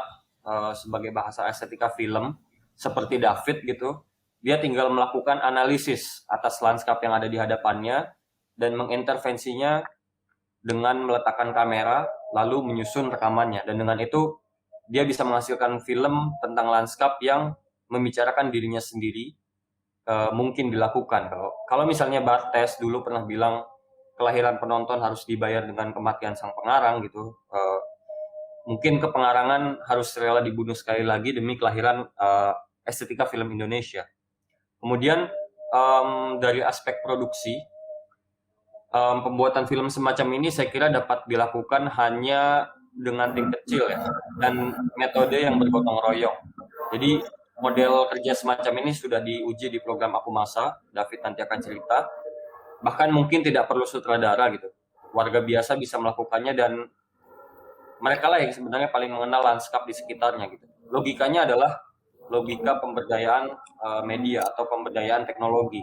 B: sebagai bahasa estetika film seperti David gitu, dia tinggal melakukan analisis atas lanskap yang ada di hadapannya dan mengintervensinya dengan meletakkan kamera lalu menyusun rekamannya, dan dengan itu dia bisa menghasilkan film tentang lanskap yang membicarakan dirinya sendiri. Mungkin dilakukan kalau misalnya Barthes dulu pernah bilang kelahiran penonton harus dibayar dengan kematian sang pengarang gitu. Mungkin kepengarangan harus rela dibunuh sekali lagi demi kelahiran estetika film Indonesia. Kemudian dari aspek produksi, pembuatan film semacam ini saya kira dapat dilakukan hanya dengan tim kecil ya, dan metode yang bergotong royong. Jadi model kerja semacam ini sudah diuji di program Aku Masa, David nanti akan cerita. Bahkan mungkin tidak perlu sutradara gitu, warga biasa bisa melakukannya, dan mereka lah yang sebenarnya paling mengenal lanskap di sekitarnya gitu. Logikanya adalah logika pemberdayaan media atau pemberdayaan teknologi.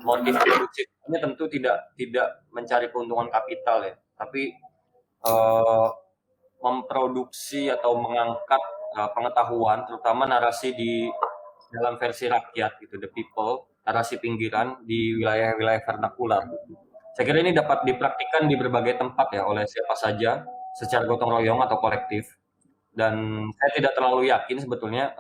B: Motif produksi ini tentu tidak mencari keuntungan kapital ya, tapi memproduksi atau mengangkat pengetahuan, terutama narasi di dalam versi rakyat gitu, the people, narasi pinggiran di wilayah-wilayah vernakular. Saya kira ini dapat dipraktikkan di berbagai tempat ya oleh siapa saja secara gotong royong atau kolektif. Dan saya tidak terlalu yakin sebetulnya,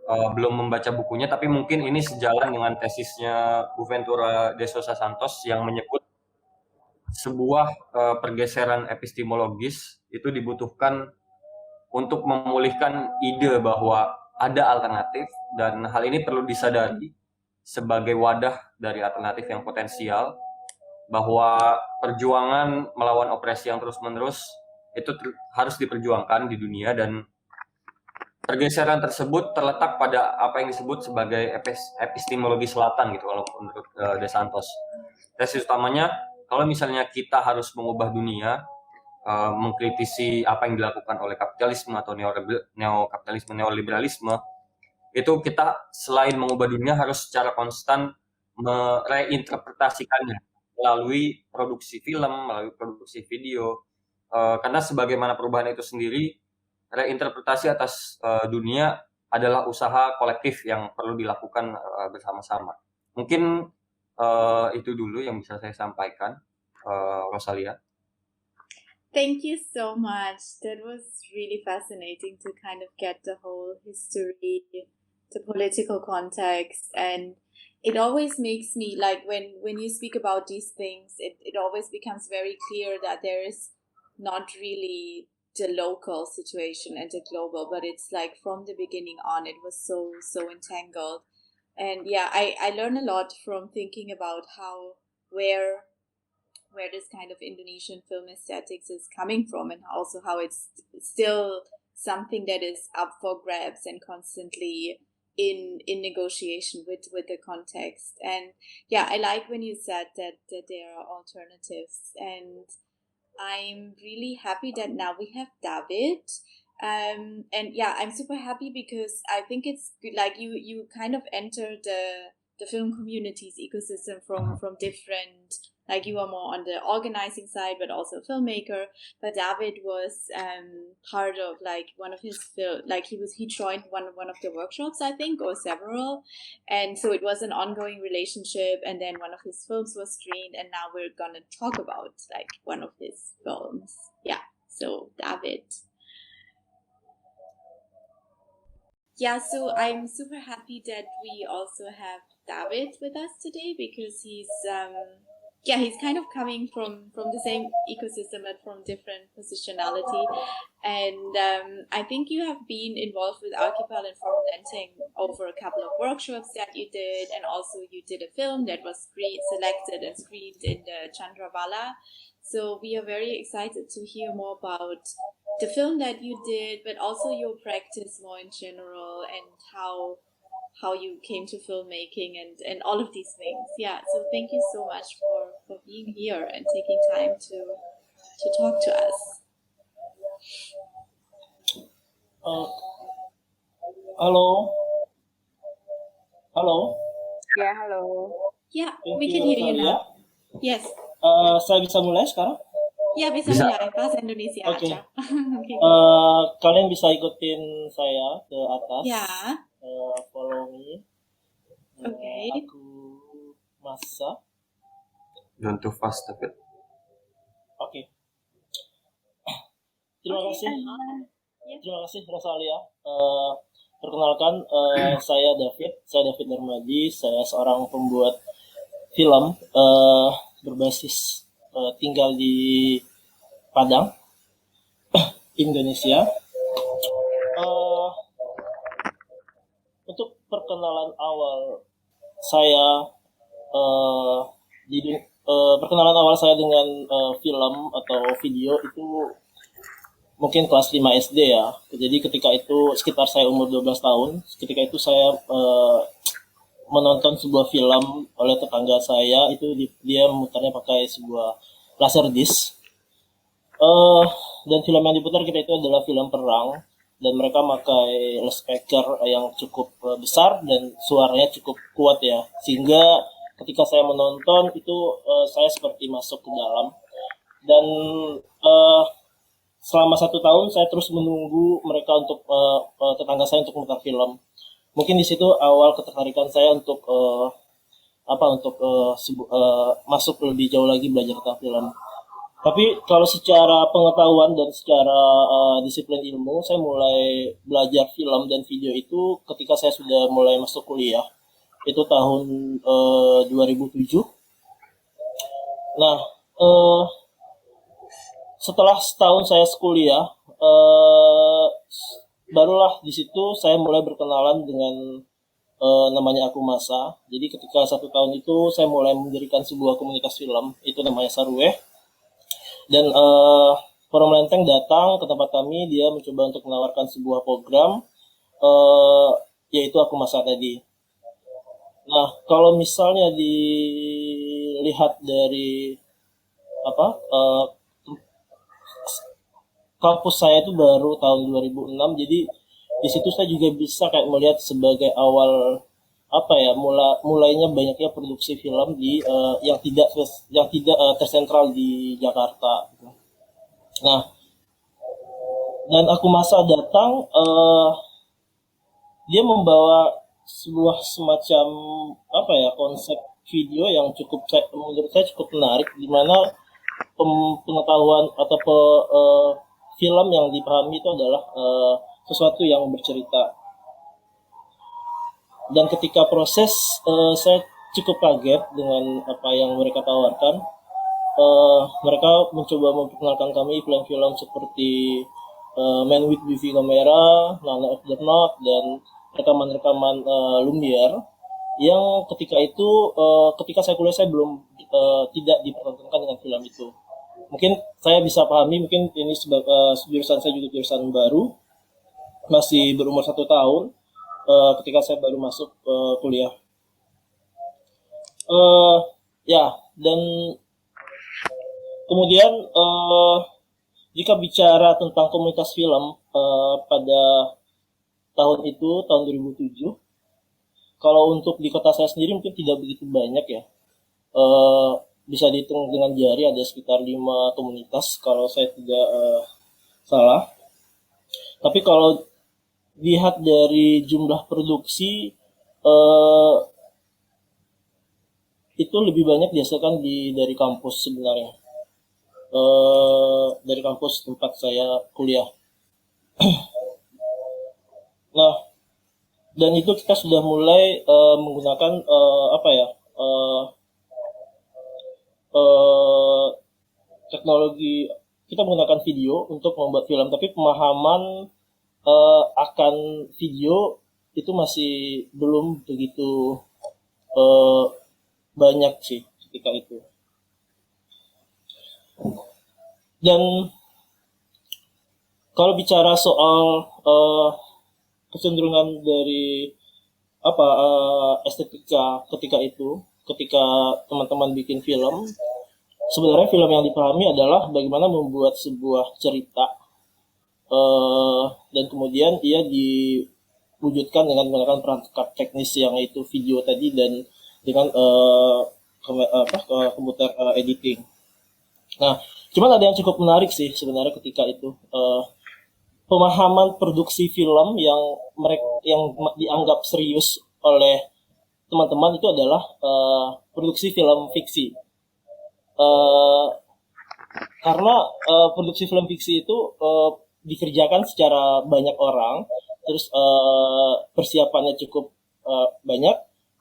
B: belum membaca bukunya, tapi mungkin ini sejalan dengan tesisnya Bu Ventura de Sousa Santos yang menyebut sebuah pergeseran epistemologis itu dibutuhkan untuk memulihkan ide bahwa ada alternatif, dan hal ini perlu disadari sebagai wadah dari alternatif yang potensial, bahwa perjuangan melawan opresi yang terus-menerus itu harus diperjuangkan di dunia, dan pergeseran tersebut terletak pada apa yang disebut sebagai epistemologi selatan gitu kalau menurut De Santos. Tesis utamanya, kalau misalnya kita harus mengubah dunia, mengkritisi apa yang dilakukan oleh kapitalisme atau neokapitalisme, neoliberalisme, itu kita selain mengubah dunia harus secara konstan mereinterpretasikannya melalui produksi film, melalui produksi video, karena sebagaimana perubahan itu sendiri, reinterpretasi atas dunia adalah usaha kolektif yang perlu dilakukan bersama-sama. Mungkin itu dulu yang bisa saya sampaikan, Rosalia.
D: Thank you so much. That was really fascinating to kind of get the whole history, the political context, and it always makes me like when you speak about these things, it always becomes very clear that there is not really the local situation and the global, but it's like from the beginning on, it was so entangled. And yeah, I learn a lot from thinking about where this kind of Indonesian film aesthetics is coming from, and also how it's still something that is up for grabs and constantly in negotiation with the context. And yeah, I like when you said that there are alternatives, and I'm really happy that now we have David. And yeah, I'm super happy because I think it's good, like you kind of enter the film community's ecosystem from different, like you are more on the organizing side, but also a filmmaker. But David was part of like one of his like he joined one of the workshops, I think, or several, and so it was an ongoing relationship. And then one of his films was screened, and now we're gonna talk about like one of his films. Yeah, so David. Yeah, so I'm super happy that we also have David with us today, because he's kind of coming from the same ecosystem but from different positionality. And I think you have been involved with Archipel and Forum Lenteng over a couple of workshops that you did, and also you did a film that was selected and screened in the Chandrawala. So we are very excited to hear more about the film that you did, but also your practice more in general, and how you came to filmmaking and all of these things. Yeah, so thank you so much for being here and taking time to talk to us.
E: Uh, halo, halo.
F: Ya, halo.
D: Yeah,
E: Thank
D: we can
E: you,
D: hear you
E: Rosalia.
D: now. Yes.
E: Saya bisa mulai sekarang?
D: Ya, bisa
B: Bisa.
D: mulai bahasa Indonesia
E: Oke.
D: aja. Oke, go.
E: Kalian bisa ikutin saya ke atas.
D: Ya,
E: Follow me.
D: oke.
E: Aku Masa.
B: Don't too fast, David.
E: Oke. Terima
D: Oke,
E: kasih.
D: ya.
E: Terima kasih Rosalia. Perkenalkan, saya David Darmaji. Saya seorang pembuat film berbasis tinggal di Padang, Indonesia. Untuk perkenalan awal saya perkenalan awal saya dengan film atau video itu mungkin kelas 5 SD ya. Jadi ketika itu sekitar saya umur 12 tahun, ketika itu saya menonton sebuah film oleh tetangga saya, itu dia memutarnya pakai sebuah laserdisc. Dan film yang diputar kita itu adalah film perang, dan mereka pakai loudspeaker yang cukup besar dan suaranya cukup kuat ya, sehingga ketika saya menonton itu saya seperti masuk ke dalam. Dan selama 1 tahun saya terus menunggu mereka untuk tetangga saya untuk memutar film. Mungkin di situ awal ketertarikan saya untuk masuk lebih jauh lagi belajar tentang film. Tapi kalau secara pengetahuan dan secara disiplin ilmu, saya mulai belajar film dan video itu ketika saya sudah mulai masuk kuliah. Itu tahun 2007. Nah, setelah setahun saya kuliah, barulah di situ saya mulai berkenalan dengan namanya Aku Masa. Jadi ketika 1 tahun itu saya mulai mendirikan sebuah komunitas film, itu namanya Sarweh. Dan Forum Lenteng datang ke tempat kami, dia mencoba untuk menawarkan sebuah program, yaitu Aku Masa tadi. Nah, kalau misalnya dilihat dari kampus saya itu baru tahun 2006, jadi di situ saya juga bisa kayak melihat sebagai awal mulainya banyaknya produksi film di yang tidak tersentral di Jakarta. Nah, dan Aku Masa datang, dia membawa sebuah semacam konsep video yang menurut saya cukup menarik, di mana pengetahuan atau film yang dipahami itu adalah sesuatu yang bercerita. Dan ketika proses, saya cukup kaget dengan apa yang mereka tawarkan. Mereka mencoba memperkenalkan kami film-film seperti Man with DV Camera, None of the Not, dan rekaman-rekaman Lumiere yang ketika itu ketika saya kuliah saya belum tidak dipertontonkan dengan film itu. Mungkin saya bisa pahami, mungkin ini jurusan saya juga jurusan baru, masih berumur 1 tahun ketika saya baru masuk kuliah. Dan kemudian jika bicara tentang komunitas film pada tahun itu, tahun 2007, kalau untuk di kota saya sendiri mungkin tidak begitu banyak ya. Bisa dihitung dengan jari, ada sekitar 5 komunitas kalau saya tidak salah. Tapi kalau lihat dari jumlah produksi, itu lebih banyak dihasilkan dari kampus sebenarnya. Dari kampus tempat saya kuliah. Nah, dan itu kita sudah mulai menggunakan teknologi. Kita menggunakan video untuk membuat film, tapi pemahaman akan video itu masih belum begitu banyak sih ketika itu. Dan kalau bicara soal kecenderungan dari estetika ketika teman-teman bikin film, sebenarnya film yang dipahami adalah bagaimana membuat sebuah cerita dan kemudian ia diwujudkan dengan menggunakan perangkat teknis yang itu video tadi dan dengan komputer editing. Nah, cuman ada yang cukup menarik sih sebenarnya ketika itu pemahaman produksi film yang dianggap serius oleh teman-teman itu adalah produksi film fiksi. Karena produksi film fiksi itu dikerjakan secara banyak orang, terus persiapannya cukup banyak,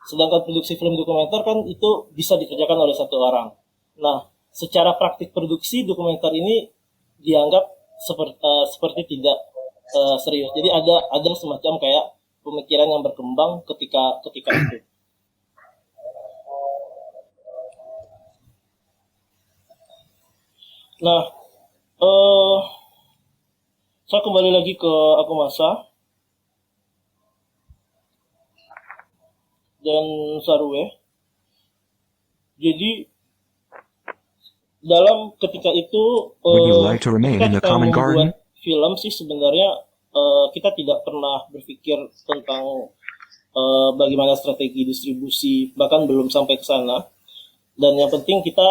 E: sedangkan produksi film dokumenter kan itu bisa dikerjakan oleh satu orang. Nah, secara praktik produksi dokumenter ini dianggap seperti tidak serius. Jadi ada semacam kayak pemikiran yang berkembang ketika itu. Nah, saya kembali lagi ke Akumasa dan Sarue. Jadi dalam ketika itu
C: Would you like to remain in the
E: ketika kita
C: common garden?
E: membuat film sih sebenarnya kita tidak pernah berpikir tentang bagaimana strategi distribusi, bahkan belum sampai ke sana. Dan yang penting kita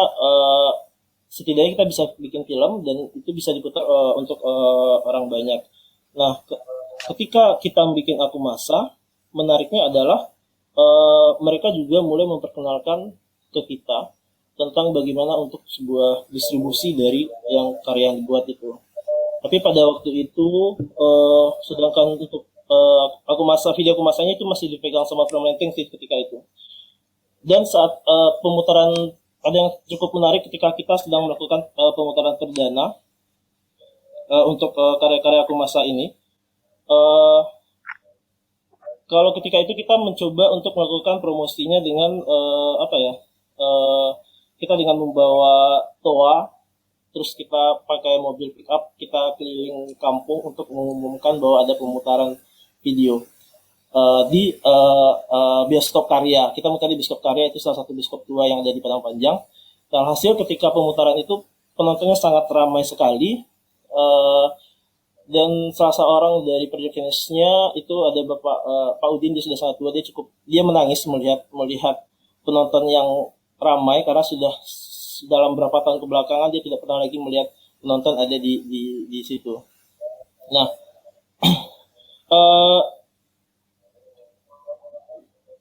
E: setidaknya kita bisa bikin film dan itu bisa diputar untuk orang banyak. Nah, ketika kita bikin Akumasa, menariknya adalah mereka juga mulai memperkenalkan ke kita tentang bagaimana untuk sebuah distribusi dari yang karya yang dibuat itu. Tapi pada waktu itu, sedangkan untuk video Akumasanya itu masih dipegang sama Filmlenting sih ketika itu. Dan saat pemutaran, ada yang cukup menarik ketika kita sedang melakukan pemutaran perdana untuk karya-karya Akumasa ini. Kalau ketika itu kita mencoba untuk melakukan promosinya dengan kita dengan membawa toa, terus kita pakai mobil pickup, kita keliling kampung untuk mengumumkan bahwa ada pemutaran video di bioskop karya. Kita mutar di bioskop karya, itu salah satu bioskop tua yang ada di Padang Panjang. Dan hasil ketika pemutaran itu penontonnya sangat ramai sekali. Dan salah seorang dari projectionist-nya itu ada Bapak Pak Udin, dia sudah sangat tua, dia menangis melihat penonton yang ramai karena sudah dalam beberapa tahun kebelakangan dia tidak pernah lagi melihat penonton ada di situ. Nah,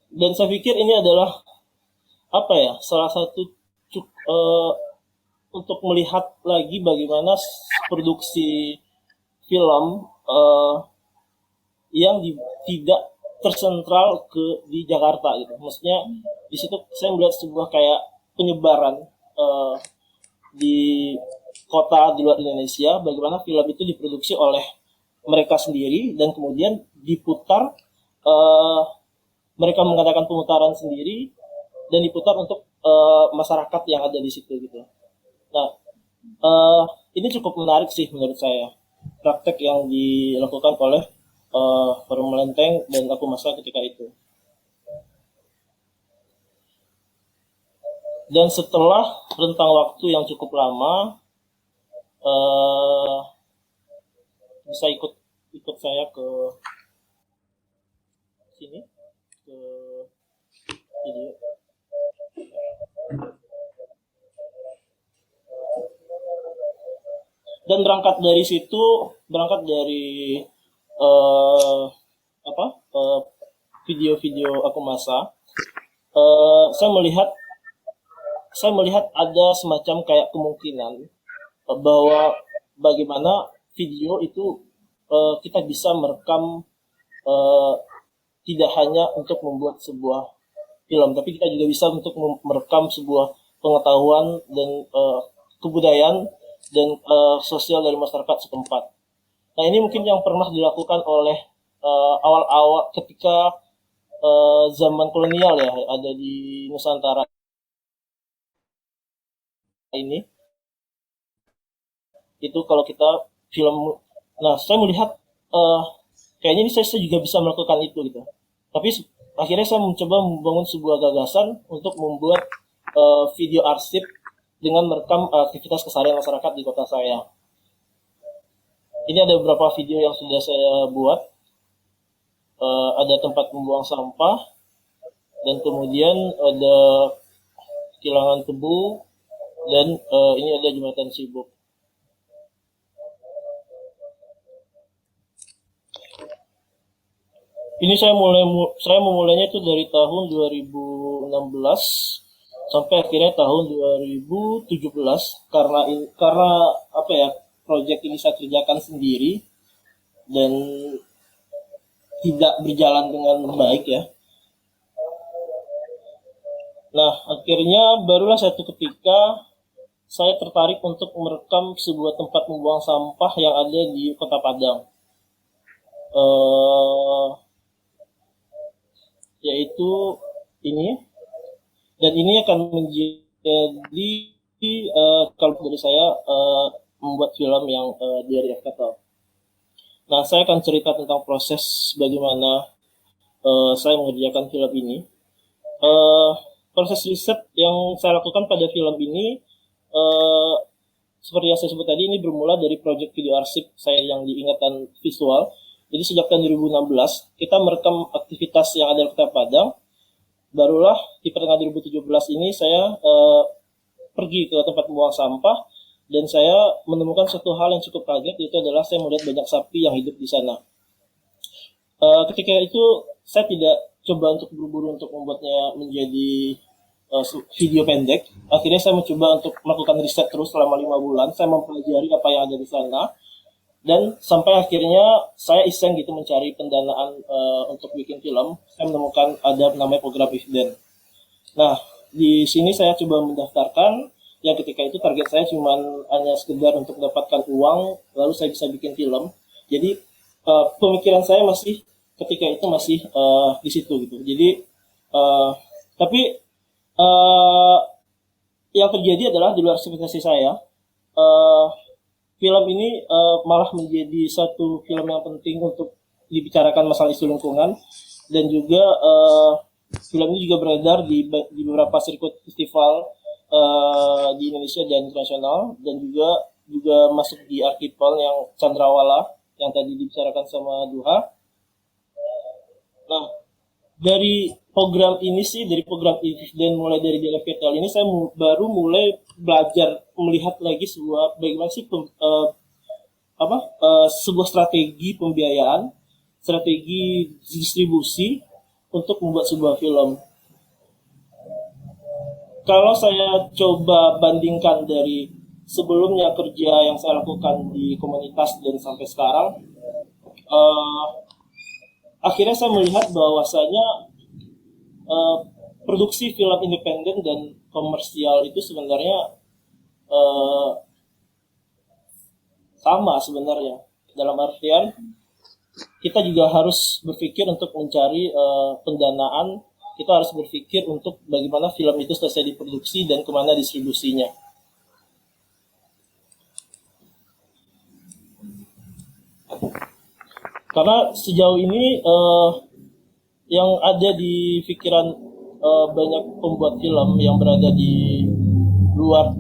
E: dan saya pikir ini adalah salah satu untuk melihat lagi bagaimana produksi film yang tidak tersentral di Jakarta gitu. Maksudnya di situ saya melihat sebuah kayak penyebaran di kota di luar Indonesia, bagaimana film itu diproduksi oleh mereka sendiri dan kemudian diputar, mereka mengadakan pemutaran sendiri dan diputar untuk masyarakat yang ada di situ gitu. Nah, ini cukup menarik sih menurut saya, praktek yang dilakukan oleh Filmlenting dan Akumasa ketika itu. Dan setelah rentang waktu yang cukup lama, bisa ikut saya ke sini, ke video. Dan berangkat dari video-video Akumasa, saya melihat ada semacam kayak kemungkinan bahwa bagaimana video itu kita bisa merekam tidak hanya untuk membuat sebuah film, tapi kita juga bisa untuk merekam sebuah pengetahuan dan kebudayaan dan sosial dari masyarakat setempat. Nah, ini mungkin yang pernah dilakukan oleh awal-awal ketika zaman kolonial ya, ada di Nusantara ini. Itu kalau kita film, nah saya melihat kayaknya ini saya juga bisa melakukan itu gitu. Tapi akhirnya saya mencoba membangun sebuah gagasan untuk membuat video arsip dengan merekam aktivitas keseharian masyarakat di kota saya. Ini ada beberapa video yang sudah saya buat. Ada tempat membuang sampah, dan kemudian ada kilangan tebu, dan ini ada jembatan Sibuk. Ini saya memulainya itu dari tahun 2016 sampai akhirnya tahun 2017, karena apa ya, proyek ini saya kerjakan sendiri dan tidak berjalan dengan baik ya. Nah, akhirnya barulah satu ketika saya tertarik untuk merekam sebuah tempat membuang sampah yang ada di Kota Padang. Yaitu ini, dan ini akan menjadi kalau dari saya membuat film yang dari F-Kettle. Nah, saya akan cerita tentang proses bagaimana saya mengerjakan film ini. Proses riset yang saya lakukan pada film ini, seperti yang saya sebut tadi, ini bermula dari proyek video arsip saya yang di Ingatan Visual. Jadi sejak tahun 2016, kita merekam aktivitas yang ada di Kota Padang. Barulah di pertengahan 2017 ini saya pergi ke tempat membuang sampah, dan saya menemukan suatu hal yang cukup kaget, yaitu adalah saya melihat banyak sapi yang hidup di sana. Ketika itu saya tidak coba untuk buru-buru untuk membuatnya menjadi video pendek. Akhirnya saya mencoba untuk melakukan riset terus selama 5 bulan. Saya mempelajari apa yang ada di sana, dan sampai akhirnya saya iseng gitu mencari pendanaan untuk bikin film. Saya menemukan ada namanya program IFDEN. Nah, di sini saya coba mendaftarkan, yang ketika itu target saya cuma hanya sekedar untuk mendapatkan uang, lalu saya bisa bikin film. Jadi pemikiran saya masih ketika itu masih di situ gitu. Jadi tapi yang terjadi adalah di luar ekspektasi saya. Film ini malah menjadi satu film yang penting untuk dibicarakan masalah isu lingkungan, dan juga film ini juga beredar di beberapa sirkuit festival di Indonesia dan internasional, dan juga masuk di artikel yang Chandrawala yang tadi dibicarakan sama Duha. Nah, dari program ini sih, dari program dan mulai dari DLF ini, saya baru mulai belajar melihat lagi bagaimana sih sebuah strategi pembiayaan, strategi distribusi untuk membuat sebuah film. Kalau saya coba bandingkan dari sebelumnya kerja yang saya lakukan di komunitas dan sampai sekarang, akhirnya saya melihat bahwasanya produksi film independen dan komersial itu sebenarnya sama sebenarnya. Dalam artian kita juga harus berpikir untuk mencari pendanaan. Kita harus berpikir untuk bagaimana film itu selesai diproduksi dan kemana distribusinya. Karena sejauh ini yang ada di pikiran banyak pembuat film yang berada di luar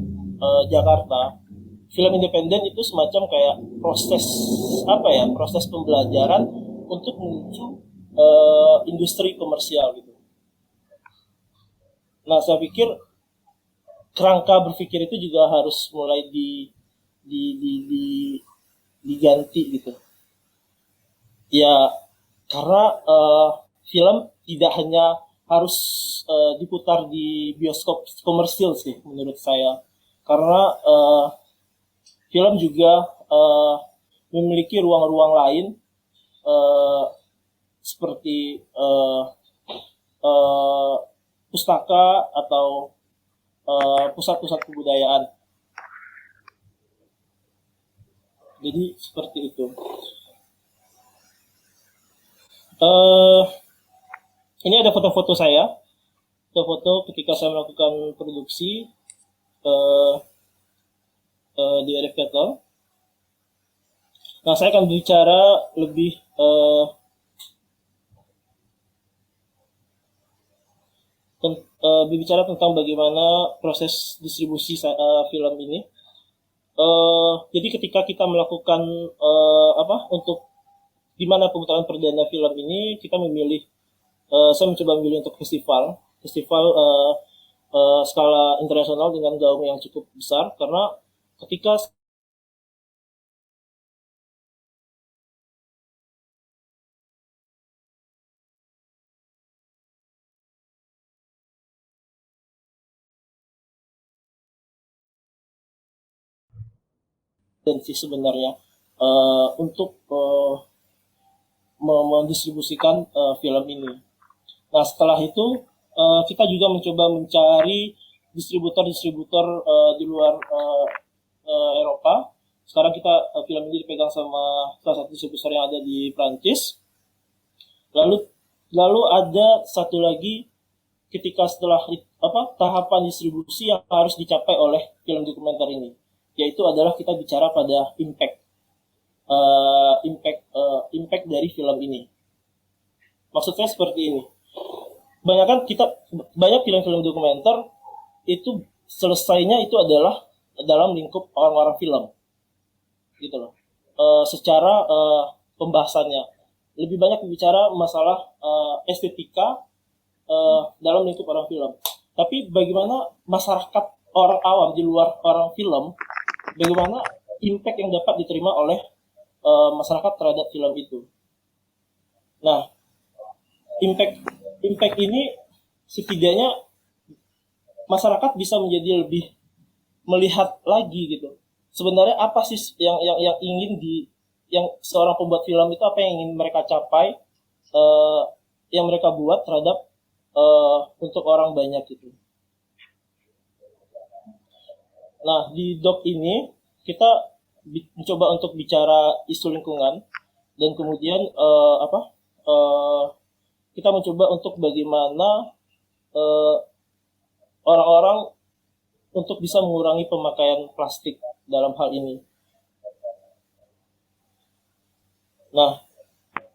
E: Jakarta, film independen itu semacam kayak proses pembelajaran untuk menuju industri komersial gitu. Nah, saya pikir kerangka berpikir itu juga harus mulai diganti gitu. Ya, karena film tidak hanya harus diputar di bioskop komersil sih menurut saya. Karena film juga memiliki ruang-ruang lain seperti pustaka atau pusat-pusat kebudayaan. Jadi seperti itu. Ini ada foto-foto saya, foto-foto ketika saya melakukan produksi di RF Kettle. Nah, saya akan bicara lebih berbicara tentang bagaimana proses distribusi film ini. Jadi ketika kita melakukan untuk di mana pemutaran perdana film ini, kita memilih, saya mencoba memilih untuk festival skala internasional dengan gaung yang cukup besar, karena ketika dan sih sebenarnya untuk mendistribusikan film ini. Nah, setelah itu kita juga mencoba mencari distributor-distributor di luar Eropa. Sekarang kita film ini dipegang sama salah satu distributor yang ada di Prancis. Lalu ada satu lagi ketika setelah tahapan distribusi yang harus dicapai oleh film dokumenter ini, yaitu adalah kita bicara pada impact dari film ini. Maksudnya seperti ini. Banyak film-film dokumenter itu selesainya itu adalah dalam lingkup orang-orang film, gitu loh. Secara pembahasannya lebih banyak bicara masalah estetika dalam lingkup orang film. Tapi bagaimana masyarakat orang awam di luar orang film, bagaimana impact yang dapat diterima oleh masyarakat terhadap film itu. Nah, impact ini setidaknya masyarakat bisa menjadi lebih melihat lagi gitu. Sebenarnya apa sih yang ingin yang seorang pembuat film itu, apa yang ingin mereka capai, yang mereka buat terhadap untuk orang banyak gitu. Nah, di doc ini kita mencoba untuk bicara isu lingkungan, dan kemudian kita mencoba untuk bagaimana orang-orang untuk bisa mengurangi pemakaian plastik dalam hal ini. Nah,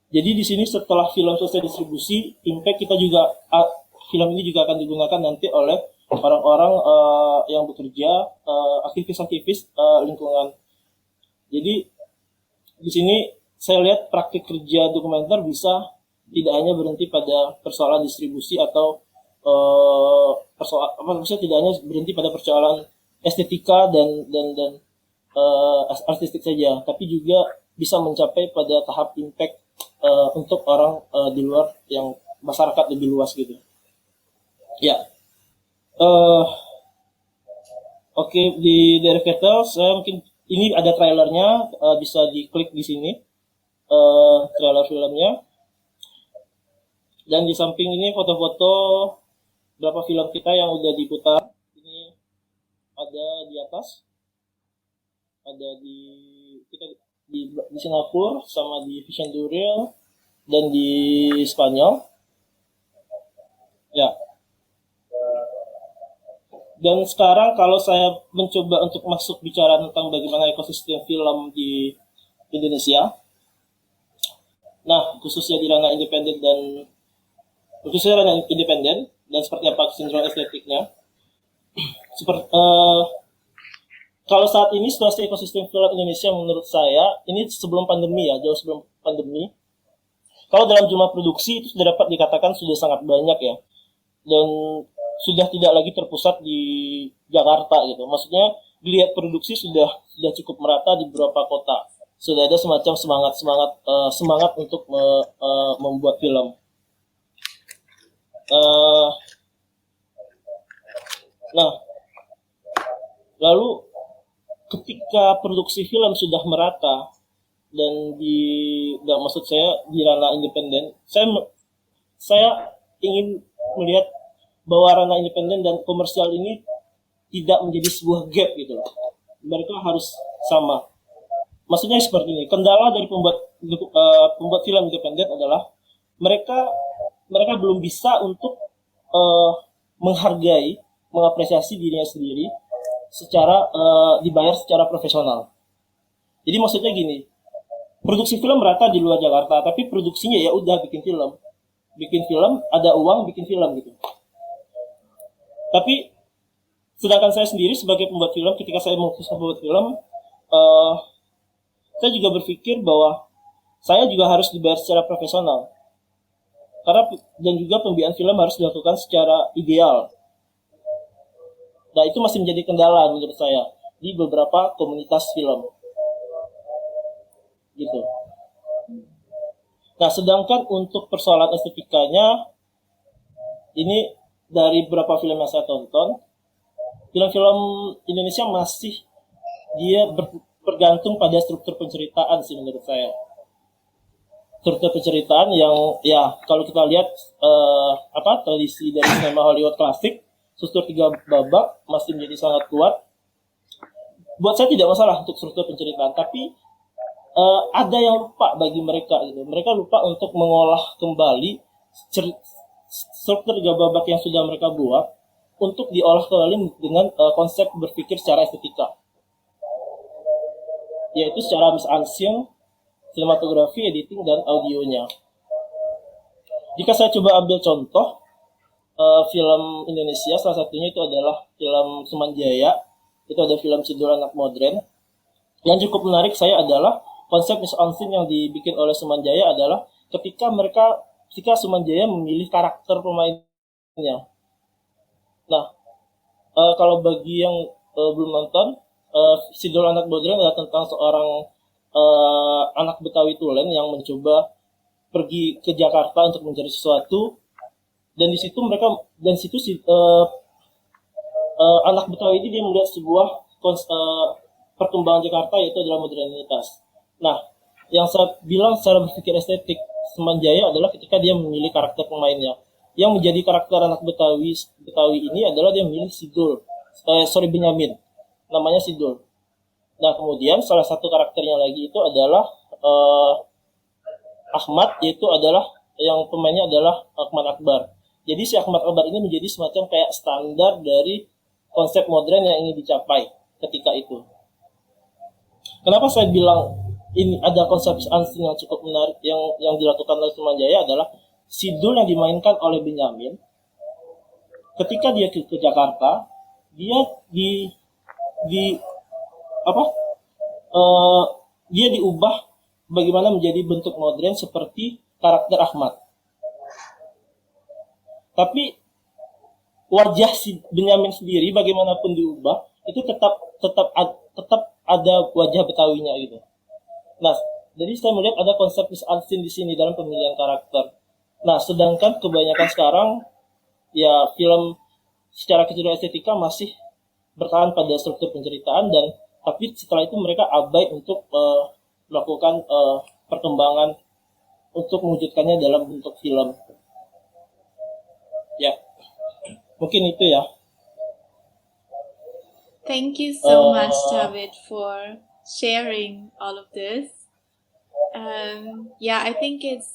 E: jadi di sini setelah film selesai distribusi, impact kita juga film ini juga akan digunakan nanti oleh orang-orang yang bekerja, aktivis-aktivis lingkungan. Jadi di sini saya lihat praktik kerja dokumenter bisa tidak hanya berhenti pada persoalan distribusi atau tidak hanya berhenti pada persoalan estetika dan artistik saja, tapi juga bisa mencapai pada tahap impact untuk orang di luar, yang masyarakat lebih luas gitu. Ya, oke, di Director saya mungkin ini ada trailernya, bisa diklik di sini trailer filmnya. Dan di samping ini foto-foto beberapa film kita yang udah diputar. Ini ada di atas, ada di Singapura, sama di Vision Duril, dan di Spanyol. Ya. Dan sekarang kalau saya mencoba untuk masuk bicara tentang bagaimana ekosistem film di Indonesia, nah khususnya di ranah independen dan seperti apa sindrom estetiknya. Kalau saat ini situasi ekosistem film Indonesia menurut saya ini sebelum pandemi ya, jauh sebelum pandemi. Kalau dalam jumlah produksi itu sudah dapat dikatakan sudah sangat banyak ya, dan sudah tidak lagi terpusat di Jakarta gitu. Maksudnya dilihat produksi sudah cukup merata di beberapa kota. Sudah ada semacam semangat untuk membuat film. Nah, lalu ketika produksi film sudah merata dan maksud saya di ranah independen, saya ingin melihat bahwa ranah independen dan komersial ini tidak menjadi sebuah gap gitu loh. Mereka harus sama. Maksudnya seperti ini. Kendala dari pembuat film independen adalah mereka belum bisa untuk menghargai, mengapresiasi dirinya sendiri secara dibayar secara profesional. Jadi maksudnya gini, produksi film merata di luar Jakarta, tapi produksinya ya udah bikin film, ada uang bikin film gitu. Tapi sedangkan saya sendiri sebagai pembuat film, ketika saya memutuskan membuat film, uh, saya juga berpikir bahwa saya juga harus dibayar secara profesional. Dan juga pembiayaan film harus dilakukan secara ideal. Nah, itu masih menjadi kendala menurut saya di beberapa komunitas film. Gitu. Nah, sedangkan untuk persoalan estetikanya, ini dari beberapa film yang saya tonton, film-film Indonesia masih dia bergantung pada struktur penceritaan sih menurut saya. Struktur penceritaan yang ya kalau kita lihat tradisi dari sinema Hollywood klasik, struktur 3 babak masih menjadi sangat kuat. Buat saya tidak masalah untuk struktur penceritaan, tapi ada yang lupa bagi mereka gitu. Mereka lupa untuk mengolah kembali struktur 3 babak yang sudah mereka buat untuk diolah kembali dengan konsep berpikir secara estetika, yaitu secara mise-en-scène, sinematografi, editing, dan audionya. Jika saya coba ambil contoh film Indonesia, salah satunya itu adalah film Sumanjaya. Itu ada film Sidul Anak Modern. Yang cukup menarik saya adalah konsep mise-en-scène yang dibikin oleh Sumanjaya adalah ketika Sumanjaya memilih karakter pemainnya. Nah, kalau bagi yang belum nonton, Sidul Anak Modern adalah tentang seorang anak Betawi tulen yang mencoba pergi ke Jakarta untuk mencari sesuatu, dan di situ anak Betawi ini dia melihat sebuah perkembangan Jakarta, yaitu adalah modernitas. Nah, yang saya bilang secara berpikir estetik Sumanjaya adalah ketika dia memilih karakter pemainnya. Yang menjadi karakter anak Betawi ini adalah dia memilih Benyamin, namanya Sidul. Nah, kemudian salah satu karakternya lagi itu adalah Ahmad, yaitu adalah yang pemainnya adalah Ahmad Akbar. Jadi si Ahmad Akbar ini menjadi semacam kayak standar dari konsep modern yang ingin dicapai ketika itu. Kenapa saya bilang ini ada konsep unseen yang cukup menarik yang dilakukan oleh Sumanjaya adalah Sidul yang dimainkan oleh Benyamin. Ketika dia ke Jakarta, dia dia diubah bagaimana menjadi bentuk modern seperti karakter Ahmad. Tapi wajah si Benyamin sendiri bagaimanapun diubah itu tetap ada wajah Betawinya gitu. Nah, jadi saya melihat ada konsep mise-en-scène di sini dalam pemilihan karakter. Nah, sedangkan kebanyakan sekarang ya film secara keseluruhan estetika masih bertahan pada struktur penceritaan, tapi setelah itu mereka abai untuk melakukan perkembangan untuk mewujudkannya dalam bentuk film. Ya, mungkin itu ya.
D: Thank you so much, David, for sharing all of this. I think it's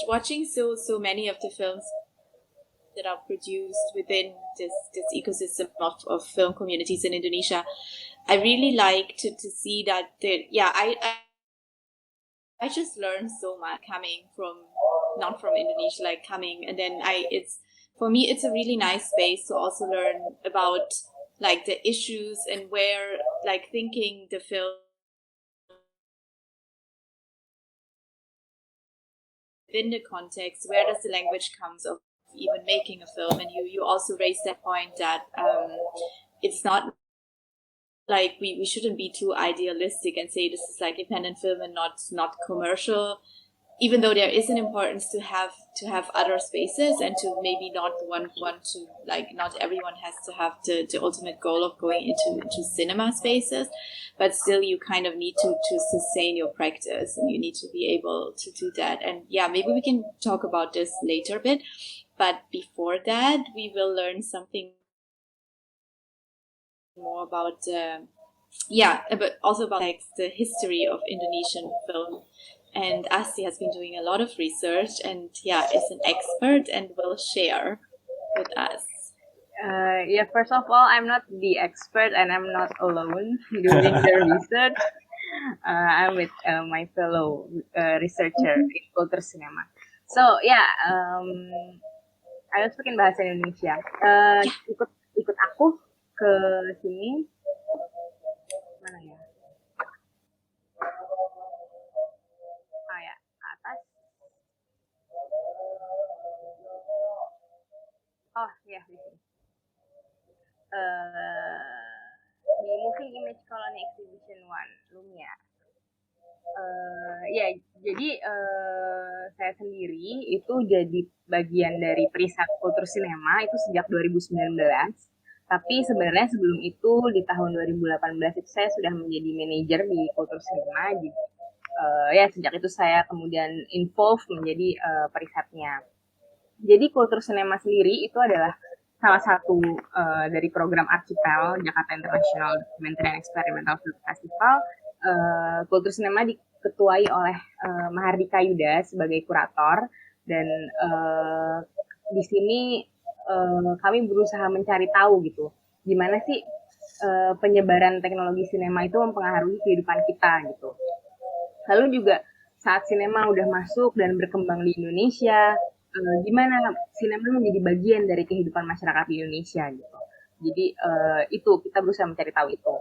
D: watching so many of the films that are produced within this ecosystem of film communities in Indonesia. I really like to see that I just learned so much coming from not from Indonesia, like coming, and then for me it's a really nice space to also learn about like the issues and where like thinking the film within the context, where does the language comes of even making a film. And you also raised that point that it's not like we shouldn't be too idealistic and say this is like independent film and not commercial, even though there is an importance to have other spaces and to maybe not want to, like, not everyone has to have the ultimate goal of going into cinema spaces, but still you kind of need to sustain your practice and you need to be able to do that. And maybe we can talk about this later a bit, but before that we will learn something more about but also about like the history of Indonesian film. And Asti has been doing a lot of research and is an expert and will share with us.
F: First of all, I'm not the expert and I'm not alone doing the research. I'm with my fellow researcher in Culture Cinema. So I was speaking bahasa Indonesia. Ikut aku ke sini. Mana ya? Oh ya, di sini. Di Moving Image Colony Exhibition 1 Lumiere. Ya, jadi saya sendiri itu jadi bagian dari Periset Kultur Sinema itu sejak 2019. Tapi sebenarnya sebelum itu di tahun 2018 itu saya sudah menjadi manajer di Kultur Sinema. Jadi ya sejak itu saya kemudian involved menjadi perisetnya. Jadi Kultur Sinema sendiri itu adalah salah satu dari program Archipel Jakarta International Documentary and Experimental Film Festival. Kultur Sinema diketuai oleh Mahardika Yuda sebagai kurator, dan di sini kami berusaha mencari tahu gitu gimana sih penyebaran teknologi sinema itu mempengaruhi kehidupan kita gitu. Lalu juga saat sinema udah masuk dan berkembang di Indonesia, gimana sinema menjadi bagian dari kehidupan masyarakat di Indonesia gitu. Jadi itu kita berusaha mencari tahu itu.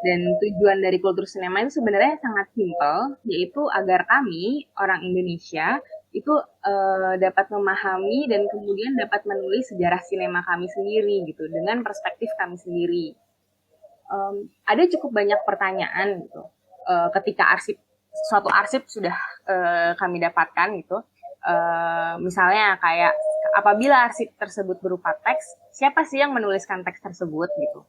F: Dan tujuan dari Kultur Sinema itu sebenarnya sangat simpel, yaitu agar kami orang Indonesia itu dapat memahami dan kemudian dapat menulis sejarah sinema kami sendiri gitu dengan perspektif kami sendiri. Ada cukup banyak pertanyaan gitu ketika suatu arsip sudah kami dapatkan gitu. Misalnya kayak apabila arsip tersebut berupa teks, siapa sih yang menuliskan teks tersebut gitu.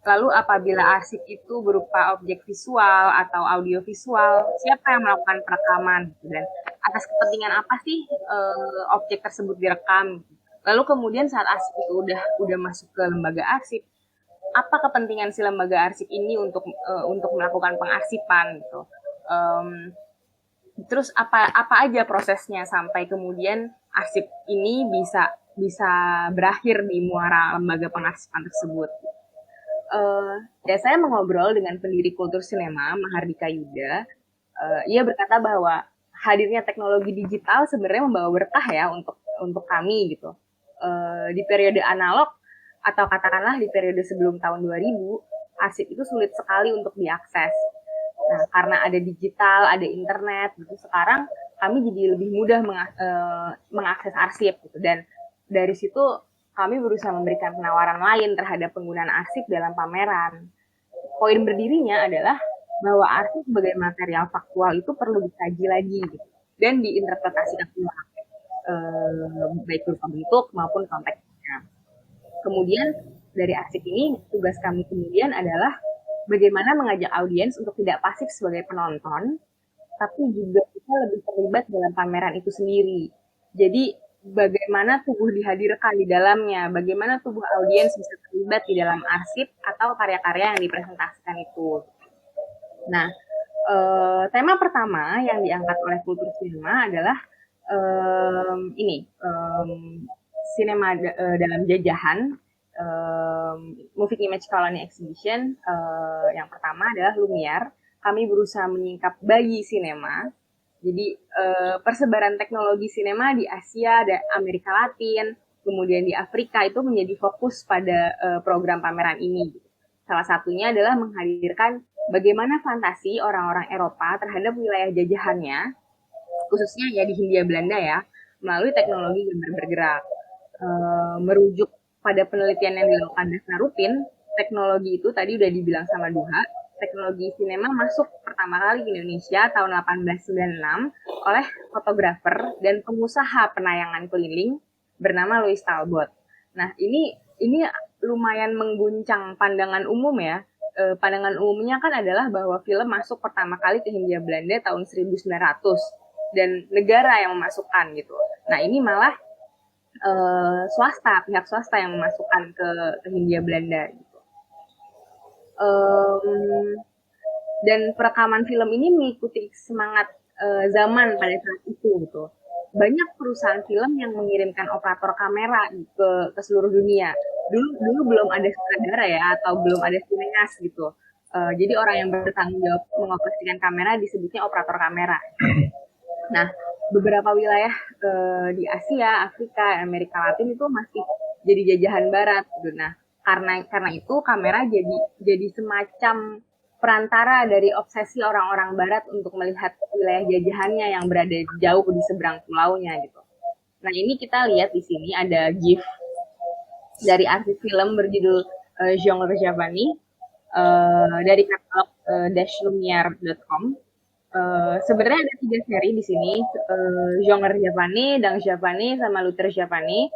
F: Lalu apabila arsip itu berupa objek visual atau audio visual, siapa yang melakukan perekaman gitu. Dan atas kepentingan apa sih objek tersebut direkam. Lalu kemudian saat arsip itu udah masuk ke lembaga arsip, apa kepentingan si lembaga arsip ini untuk melakukan pengarsipan gitu. Terus apa aja prosesnya sampai kemudian arsip ini bisa berakhir di muara lembaga pengarsipan tersebut. Ya saya mengobrol dengan pendiri Kultur Sinema Mahardika Yuda. Ia berkata bahwa hadirnya teknologi digital sebenarnya membawa berkah ya untuk kami gitu. Di periode analog atau katakanlah di periode sebelum tahun 2000, arsip itu sulit sekali untuk diakses. Nah, karena ada digital, ada internet, gitu. Sekarang kami jadi lebih mudah mengakses arsip, gitu. Dan dari situ kami berusaha memberikan penawaran lain terhadap penggunaan arsip dalam pameran. Poin berdirinya adalah bahwa arsip sebagai material faktual itu perlu dikaji lagi, gitu. Dan diinterpretasikan ulang, baik berupa bentuk maupun konteksnya. Kemudian dari arsip ini, tugas kami kemudian adalah bagaimana mengajak audiens untuk tidak pasif sebagai penonton, tapi juga kita lebih terlibat dalam pameran itu sendiri. Jadi bagaimana tubuh dihadirkan di dalamnya, bagaimana tubuh audiens bisa terlibat di dalam arsip atau karya-karya yang dipresentasikan itu. Nah, tema pertama yang diangkat oleh Kultur Sinema adalah sinema dalam jajahan. Moving Image Colony Exhibition yang pertama adalah Lumiere. Kami berusaha menyingkap bayi sinema. Jadi persebaran teknologi sinema di Asia dan Amerika Latin, kemudian di Afrika itu menjadi fokus pada program pameran ini. Salah satunya adalah menghadirkan bagaimana fantasi orang-orang Eropa terhadap wilayah jajahannya, khususnya ya di Hindia Belanda ya, melalui teknologi gambar bergerak. Merujuk pada penelitian yang dilakukan Daphna Rupin, teknologi itu tadi udah dibilang sama Duha, teknologi sinema masuk pertama kali ke Indonesia tahun 1896 oleh fotografer dan pengusaha penayangan keliling bernama Louis Talbot. Nah, ini lumayan mengguncang pandangan umum ya. Pandangan umumnya kan adalah bahwa film masuk pertama kali ke Hindia Belanda tahun 1900 dan negara yang memasukkan gitu. Nah, ini malah pihak swasta yang memasukkan ke Hindia Belanda gitu. Dan perekaman film ini mengikuti semangat zaman pada saat itu gitu. Banyak perusahaan film yang mengirimkan operator kamera ke seluruh dunia. Dulu belum ada sutradara ya, atau belum ada sineas gitu. Jadi orang yang bertanggung jawab mengoperasikan kamera disebutnya operator kamera. Nah, beberapa wilayah di Asia, Afrika, Amerika Latin itu masih jadi jajahan Barat gitu. Nah, karena itu kamera jadi semacam perantara dari obsesi orang-orang Barat untuk melihat wilayah jajahannya yang berada jauh di seberang pulaunya gitu. Nah, ini kita lihat di sini ada GIF dari arsip film berjudul Genre Javani dari katalog dashlumiere.com. Sebenarnya ada 3 seri di sini, Genre Javani, Dang Javani, sama Luther Javani.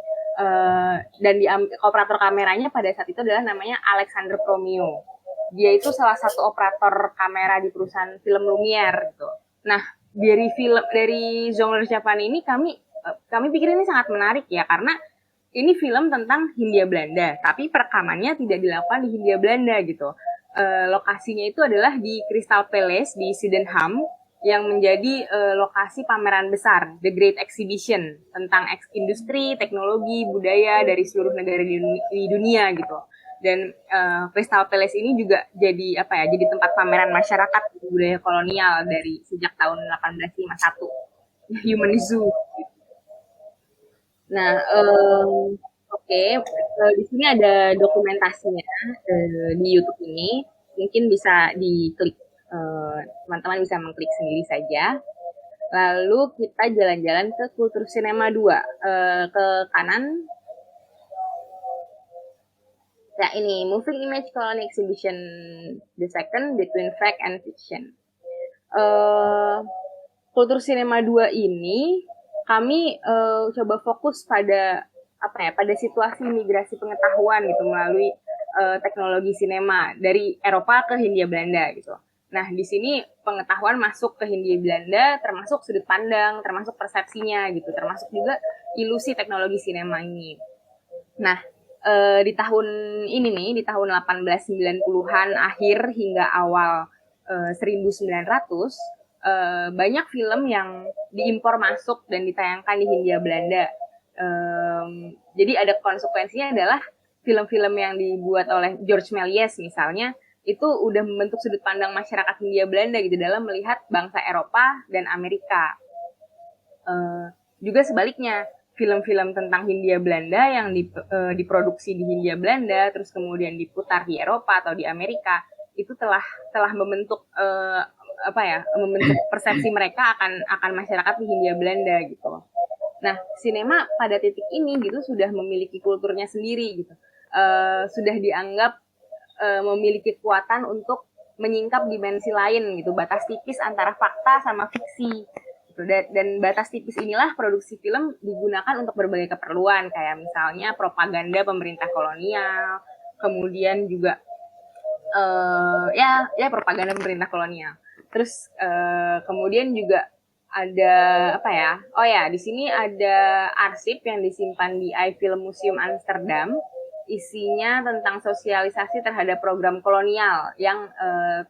F: Dan operator kameranya pada saat itu adalah namanya Alexander Promio. Dia itu salah satu operator kamera di perusahaan film Lumiere gitu. Nah, dari Genre Javani ini kami pikir ini sangat menarik ya, karena ini film tentang Hindia Belanda, tapi perekamannya tidak dilakukan di Hindia Belanda gitu. Lokasinya itu adalah di Crystal Palace di Sydenham, yang menjadi lokasi pameran besar, The Great Exhibition, tentang industri, teknologi, budaya dari seluruh negara di dunia gitu. Dan Crystal Palace ini juga jadi jadi tempat pameran masyarakat budaya kolonial dari sejak tahun 1851, Human Zoo. Nah, oke, di sini ada dokumentasinya di YouTube ini, mungkin bisa diklik. Teman-teman bisa mengklik sendiri saja. Lalu kita jalan-jalan ke Kultur Sinema 2. Ke kanan. Ya, ini Moving Image Colony Exhibition the Second Between Fact and Fiction. Kultur Sinema 2 ini kami coba fokus pada pada situasi migrasi pengetahuan gitu melalui teknologi sinema dari Eropa ke Hindia Belanda gitu. Nah, di sini pengetahuan masuk ke Hindia Belanda, termasuk sudut pandang, termasuk persepsinya gitu, termasuk juga ilusi teknologi sinema ini. Nah, di tahun ini nih, di tahun 1890-an akhir hingga awal 1900, banyak film yang diimpor masuk dan ditayangkan di Hindia Belanda. Jadi ada konsekuensinya adalah film-film yang dibuat oleh George Méliès misalnya, itu udah membentuk sudut pandang masyarakat Hindia Belanda gitu dalam melihat bangsa Eropa dan Amerika. Juga sebaliknya, film-film tentang Hindia Belanda yang diproduksi di Hindia Belanda terus kemudian diputar di Eropa atau di Amerika, itu telah membentuk membentuk persepsi mereka akan masyarakat di Hindia Belanda gitu. Nah, sinema pada titik ini gitu sudah memiliki kulturnya sendiri gitu. Sudah dianggap memiliki kekuatan untuk menyingkap dimensi lain gitu, batas tipis antara fakta sama fiksi gitu. Dan batas tipis inilah produksi film digunakan untuk berbagai keperluan, kayak misalnya propaganda pemerintah kolonial, kemudian juga propaganda pemerintah kolonial. Terus kemudian juga ada di sini ada arsip yang disimpan di iFilm Museum Amsterdam. Isinya tentang sosialisasi terhadap program kolonial yang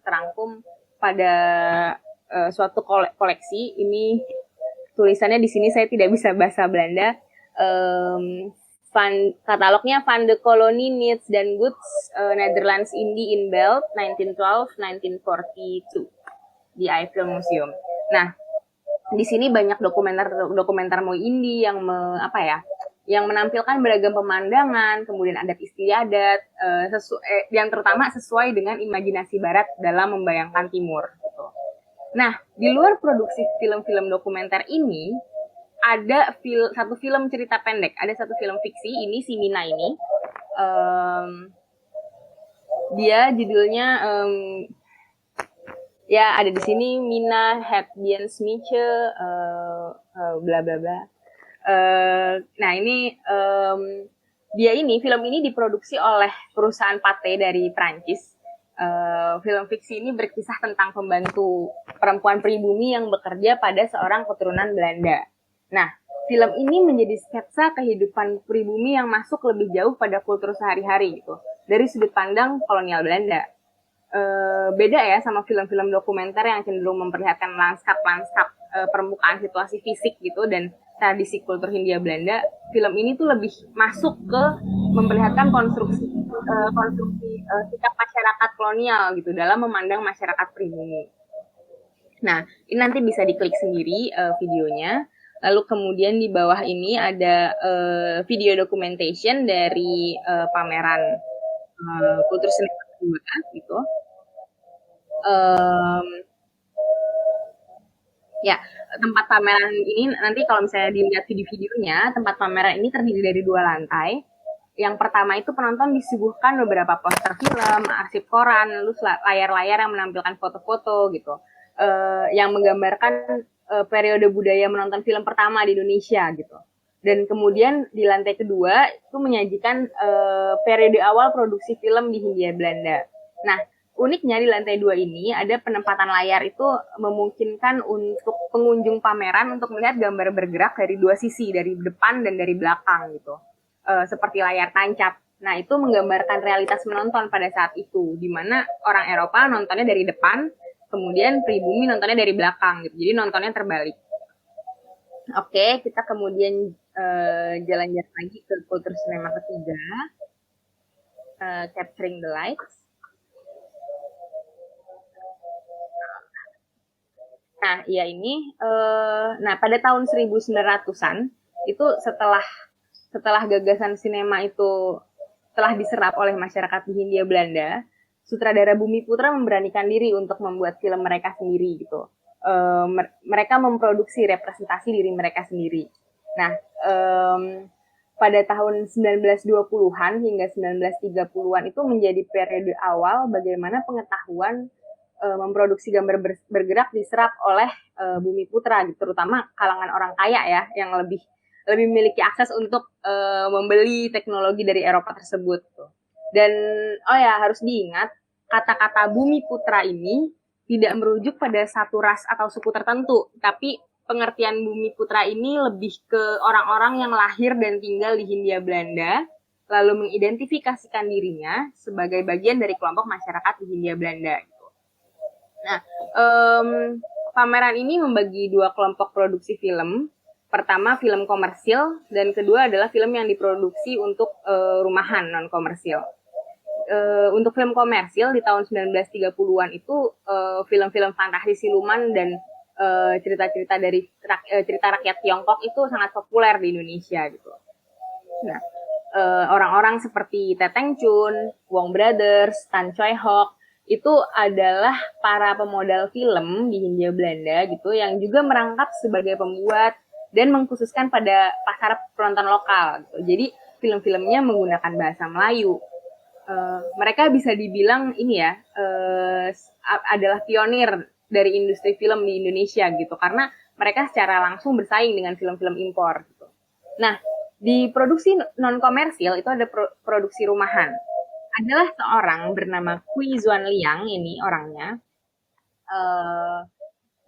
F: terangkum pada suatu koleksi. Ini tulisannya di sini saya tidak bisa bahasa Belanda. Katalognya Van de Kolonie Needs dan Goods Netherlands Indie in Belt 1912-1942 di iFilm Museum. Nah, di sini banyak dokumenter Moi Indie yang menampilkan beragam pemandangan, kemudian adat istiadat, yang terutama sesuai dengan imajinasi Barat dalam membayangkan Timur. Gitu. Nah, di luar produksi film-film dokumenter ini, ada satu film cerita pendek, ada satu film fiksi, ini si Mina ini. Dia judulnya, ada di sini Mina het bien Smiche, bla bla bla. Nah ini film ini diproduksi oleh perusahaan Pathé dari Prancis. Film fiksi ini berkisah tentang pembantu perempuan pribumi yang bekerja pada seorang keturunan Belanda. Nah, film ini menjadi sketsa kehidupan pribumi yang masuk lebih jauh pada kultur sehari-hari gitu, dari sudut pandang kolonial Belanda. Beda ya sama film-film dokumenter yang cenderung memperlihatkan lanskap-lanskap permukaan situasi fisik gitu dan tradisi kultur Hindia Belanda. Film ini tuh lebih masuk ke memperlihatkan konstruksi sikap masyarakat kolonial gitu dalam memandang masyarakat pribumi. Nah, ini nanti bisa diklik sendiri videonya. Lalu kemudian di bawah ini ada video documentation dari pameran Kultur Sinema 2 gitu. Tempat pameran ini nanti kalau misalnya dilihat video-videonya, tempat pameran ini terdiri dari 2 lantai. Yang pertama itu penonton disuguhkan beberapa poster film, arsip koran, lalu layar-layar yang menampilkan foto-foto gitu, yang menggambarkan periode budaya menonton film pertama di Indonesia gitu. Dan kemudian di lantai kedua itu menyajikan periode awal produksi film di Hindia Belanda. Nah, uniknya di lantai 2 ini ada penempatan layar itu memungkinkan untuk pengunjung pameran untuk melihat gambar bergerak dari dua sisi, dari depan dan dari belakang gitu. Seperti layar tancap. Nah, itu menggambarkan realitas menonton pada saat itu, di mana orang Eropa nontonnya dari depan, kemudian pribumi nontonnya dari belakang gitu. Jadi nontonnya terbalik. Oke, kita kemudian jalan-jalan lagi ke kultur sinema ketiga, Capturing the Lights. Nah, ya ini, nah pada tahun 1900-an itu setelah gagasan sinema itu telah diserap oleh masyarakat di Hindia Belanda, sutradara Bumi Putra memberanikan diri untuk membuat film mereka sendiri gitu. Mereka memproduksi representasi diri mereka sendiri. Nah, pada tahun 1920-an hingga 1930-an itu menjadi periode awal bagaimana pengetahuan memproduksi gambar bergerak diserap oleh Bumi Putra, gitu, terutama kalangan orang kaya ya, yang lebih memiliki akses untuk membeli teknologi dari Eropa tersebut. Dan harus diingat, kata-kata Bumi Putra ini tidak merujuk pada satu ras atau suku tertentu, tapi pengertian Bumi Putra ini lebih ke orang-orang yang lahir dan tinggal di Hindia Belanda, lalu mengidentifikasikan dirinya sebagai bagian dari kelompok masyarakat di Hindia Belanda. Nah, pameran ini membagi dua kelompok produksi film. Pertama, film komersil, dan kedua adalah film yang diproduksi untuk rumahan non-komersil. Untuk film komersil di tahun 1930-an itu film-film fantasi siluman dan cerita-cerita dari cerita rakyat Tiongkok itu sangat populer di Indonesia gitu. Nah, orang-orang seperti Teteng Chun, Wong Brothers, Tan Choi Hock itu adalah para pemodal film di Hindia Belanda gitu yang juga merangkap sebagai pembuat dan mengkhususkan pada pasar penonton lokal gitu. Jadi film-filmnya menggunakan bahasa Melayu. Mereka bisa dibilang ini ya adalah pionir dari industri film di Indonesia gitu, karena mereka secara langsung bersaing dengan film-film impor gitu. Nah, di produksi non komersil itu ada produksi rumahan. Adalah seorang bernama Kui Zuan Liang, ini orangnya.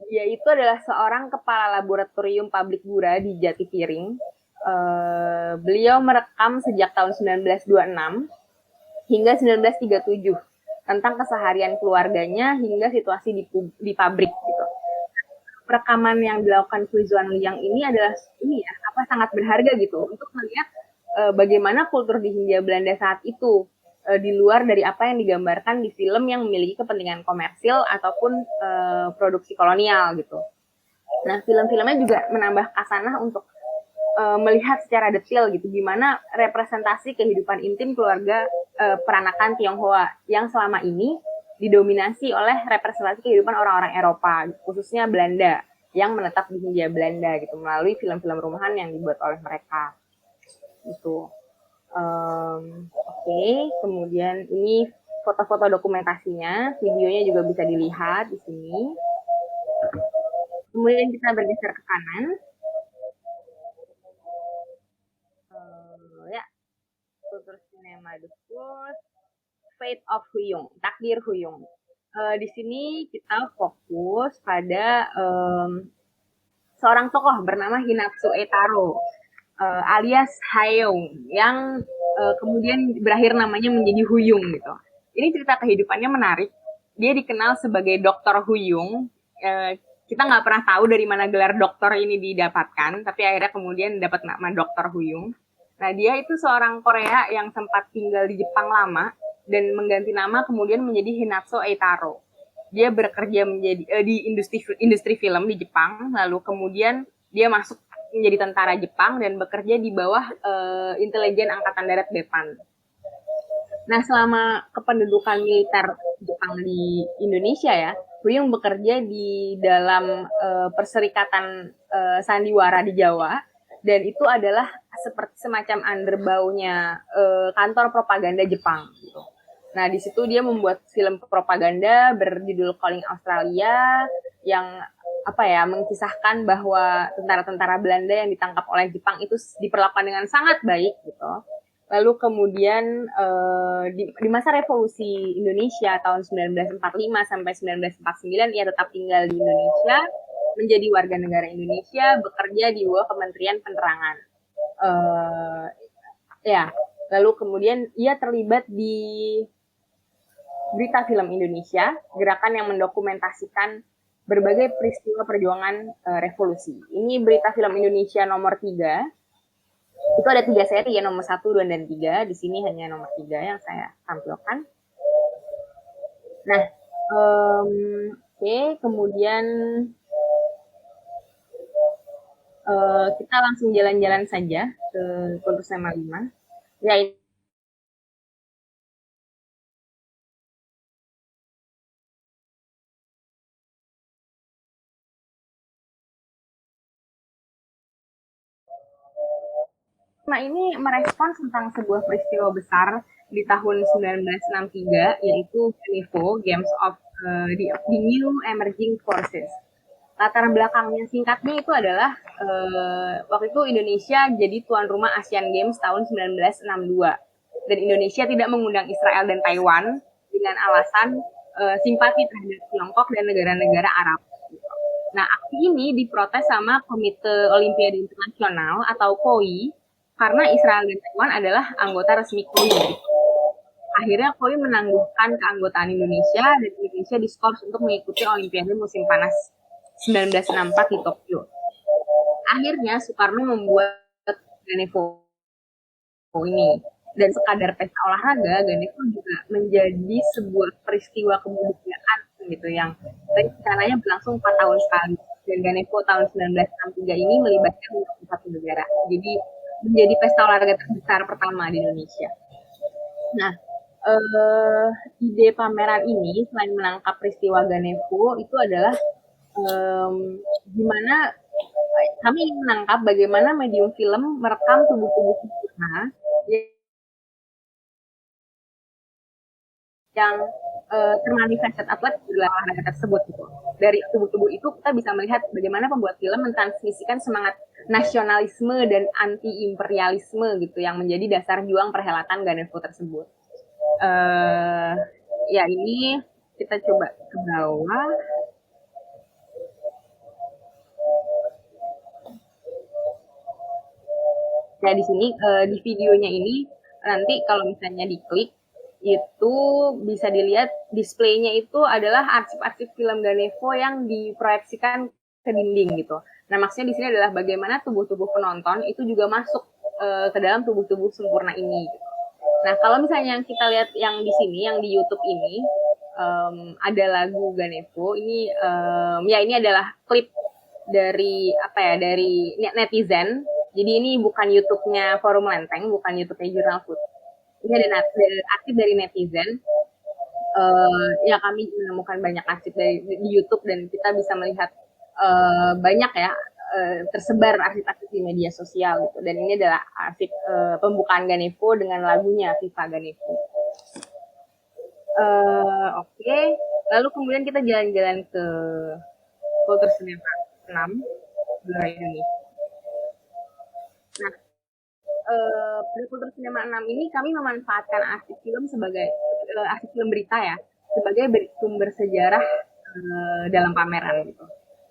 F: Dia itu adalah seorang kepala laboratorium pabrik gula di Jatipiring. Beliau merekam sejak tahun 1926 hingga 1937 tentang keseharian keluarganya hingga situasi di pabrik gitu. Rekaman yang dilakukan Kui Zuan Liang ini adalah sangat berharga gitu untuk melihat bagaimana kultur di Hindia Belanda saat itu di luar dari apa yang digambarkan di film yang memiliki kepentingan komersil ataupun produksi kolonial gitu. Nah, film-filmnya juga menambah khasanah untuk melihat secara detail gitu gimana representasi kehidupan intim keluarga peranakan Tionghoa yang selama ini didominasi oleh representasi kehidupan orang-orang Eropa, khususnya Belanda yang menetap di Hindia Belanda gitu melalui film-film rumahan yang dibuat oleh mereka gitu. Oke, kemudian ini foto-foto dokumentasinya, videonya juga bisa dilihat di sini. Kemudian kita bergeser ke kanan. Kultur sinema The Fourth, Fate of Huyung, Takdir Huyung. Di sini kita fokus pada seorang tokoh bernama Hinatsu Etaro, alias Haeung, yang kemudian berakhir namanya menjadi Huyung gitu. Ini cerita kehidupannya menarik. Dia dikenal sebagai Dr. Huyung. Kita nggak pernah tahu dari mana gelar dokter ini didapatkan, tapi akhirnya kemudian dapat nama Dr. Huyung. Nah, dia itu seorang Korea yang sempat tinggal di Jepang lama dan mengganti nama kemudian menjadi Hinatsu Eitaro. Dia bekerja di industri film di Jepang, lalu kemudian dia masuk menjadi tentara Jepang dan bekerja di bawah intelijen Angkatan Darat Bepan. Nah, selama kependudukan militer Jepang di Indonesia ya, Huyung bekerja di dalam perserikatan sandiwara di Jawa, dan itu adalah seperti semacam underbaunya kantor propaganda Jepang gitu. Nah, di situ dia membuat film propaganda berjudul Calling Australia yang mengkisahkan bahwa tentara-tentara Belanda yang ditangkap oleh Jepang itu diperlakukan dengan sangat baik gitu. Lalu kemudian di masa revolusi Indonesia tahun 1945 sampai 1949 ia tetap tinggal di Indonesia, menjadi warga negara Indonesia, bekerja di bawah Kementerian Penerangan. Lalu kemudian ia terlibat di Berita Film Indonesia, gerakan yang mendokumentasikan berbagai peristiwa perjuangan revolusi. Ini Berita Film Indonesia nomor 3. Itu ada 3 seri ya, nomor 1, 2, dan 3. Di sini hanya nomor 3 yang saya tampilkan. Nah, kemudian kita langsung jalan-jalan saja ke Kultus 5. Ya, ini merespons tentang sebuah peristiwa besar di tahun 1963, yaitu GANEFO, Games of the New Emerging Forces. Latar belakangnya singkatnya itu adalah waktu itu Indonesia jadi tuan rumah Asian Games tahun 1962. Dan Indonesia tidak mengundang Israel dan Taiwan dengan alasan simpati terhadap Tiongkok dan negara-negara Arab. Nah, aksi ini diprotes sama Komite Olimpiade Internasional atau KOI, karena Israel dan Taiwan adalah anggota resmi KOI. Akhirnya KOI menangguhkan keanggotaan Indonesia dan Indonesia diskors untuk mengikuti Olimpiade musim panas 1964 di Tokyo. Akhirnya Soekarno membuat GANEFO ini. Dan sekadar pesta olahraga, GANEFO juga menjadi sebuah peristiwa kebudayaan gitu yang rencananya berlangsung 4 tahun sekali. Dan GANEFO tahun 1963 ini melibatkan 21 negara. Jadi menjadi pesta olahraga terbesar pertama di Indonesia. Nah, ide pameran ini selain menangkap peristiwa GANEFO itu adalah gimana kami ingin menangkap bagaimana medium film merekam tubuh-tubuh sempurna yang termanifestasi atlet di dalam olahraga tersebut gitu. Dari tubuh-tubuh itu kita bisa melihat bagaimana pembuat film mentransmisikan semangat nasionalisme dan anti-imperialisme gitu yang menjadi dasar juang perhelatan GANEFO tersebut. Ini kita coba ke bawah. Nah, di sini di videonya ini nanti kalau misalnya diklik itu bisa dilihat displaynya itu adalah arsip-arsip film GANEFO yang diproyeksikan ke dinding gitu. Nah, maksudnya di sini adalah bagaimana tubuh-tubuh penonton itu juga masuk ke dalam tubuh-tubuh sempurna ini. Gitu. Nah, kalau misalnya yang kita lihat yang di sini, yang di YouTube ini ada lagu GANEFO. Ini ini adalah klip dari dari netizen. Jadi ini bukan YouTube-nya Forum Lenteng, bukan YouTube-nya Jurnal Food. Ini ada arsip dari netizen. Kami menemukan banyak arsip di YouTube dan kita bisa melihat banyak ya tersebar arsip-arsip di media sosial gitu. Dan ini adalah arsip pembukaan GANEFO dengan lagunya FIFA GANEFO. Lalu kemudian kita jalan-jalan ke Kultur Sinema 6 Gelora Indonesia. Nah, pada Kultur Sinema 6 ini kami memanfaatkan arsip film sebagai arsip film berita ya, sebagai sumber sejarah dalam pameran gitu.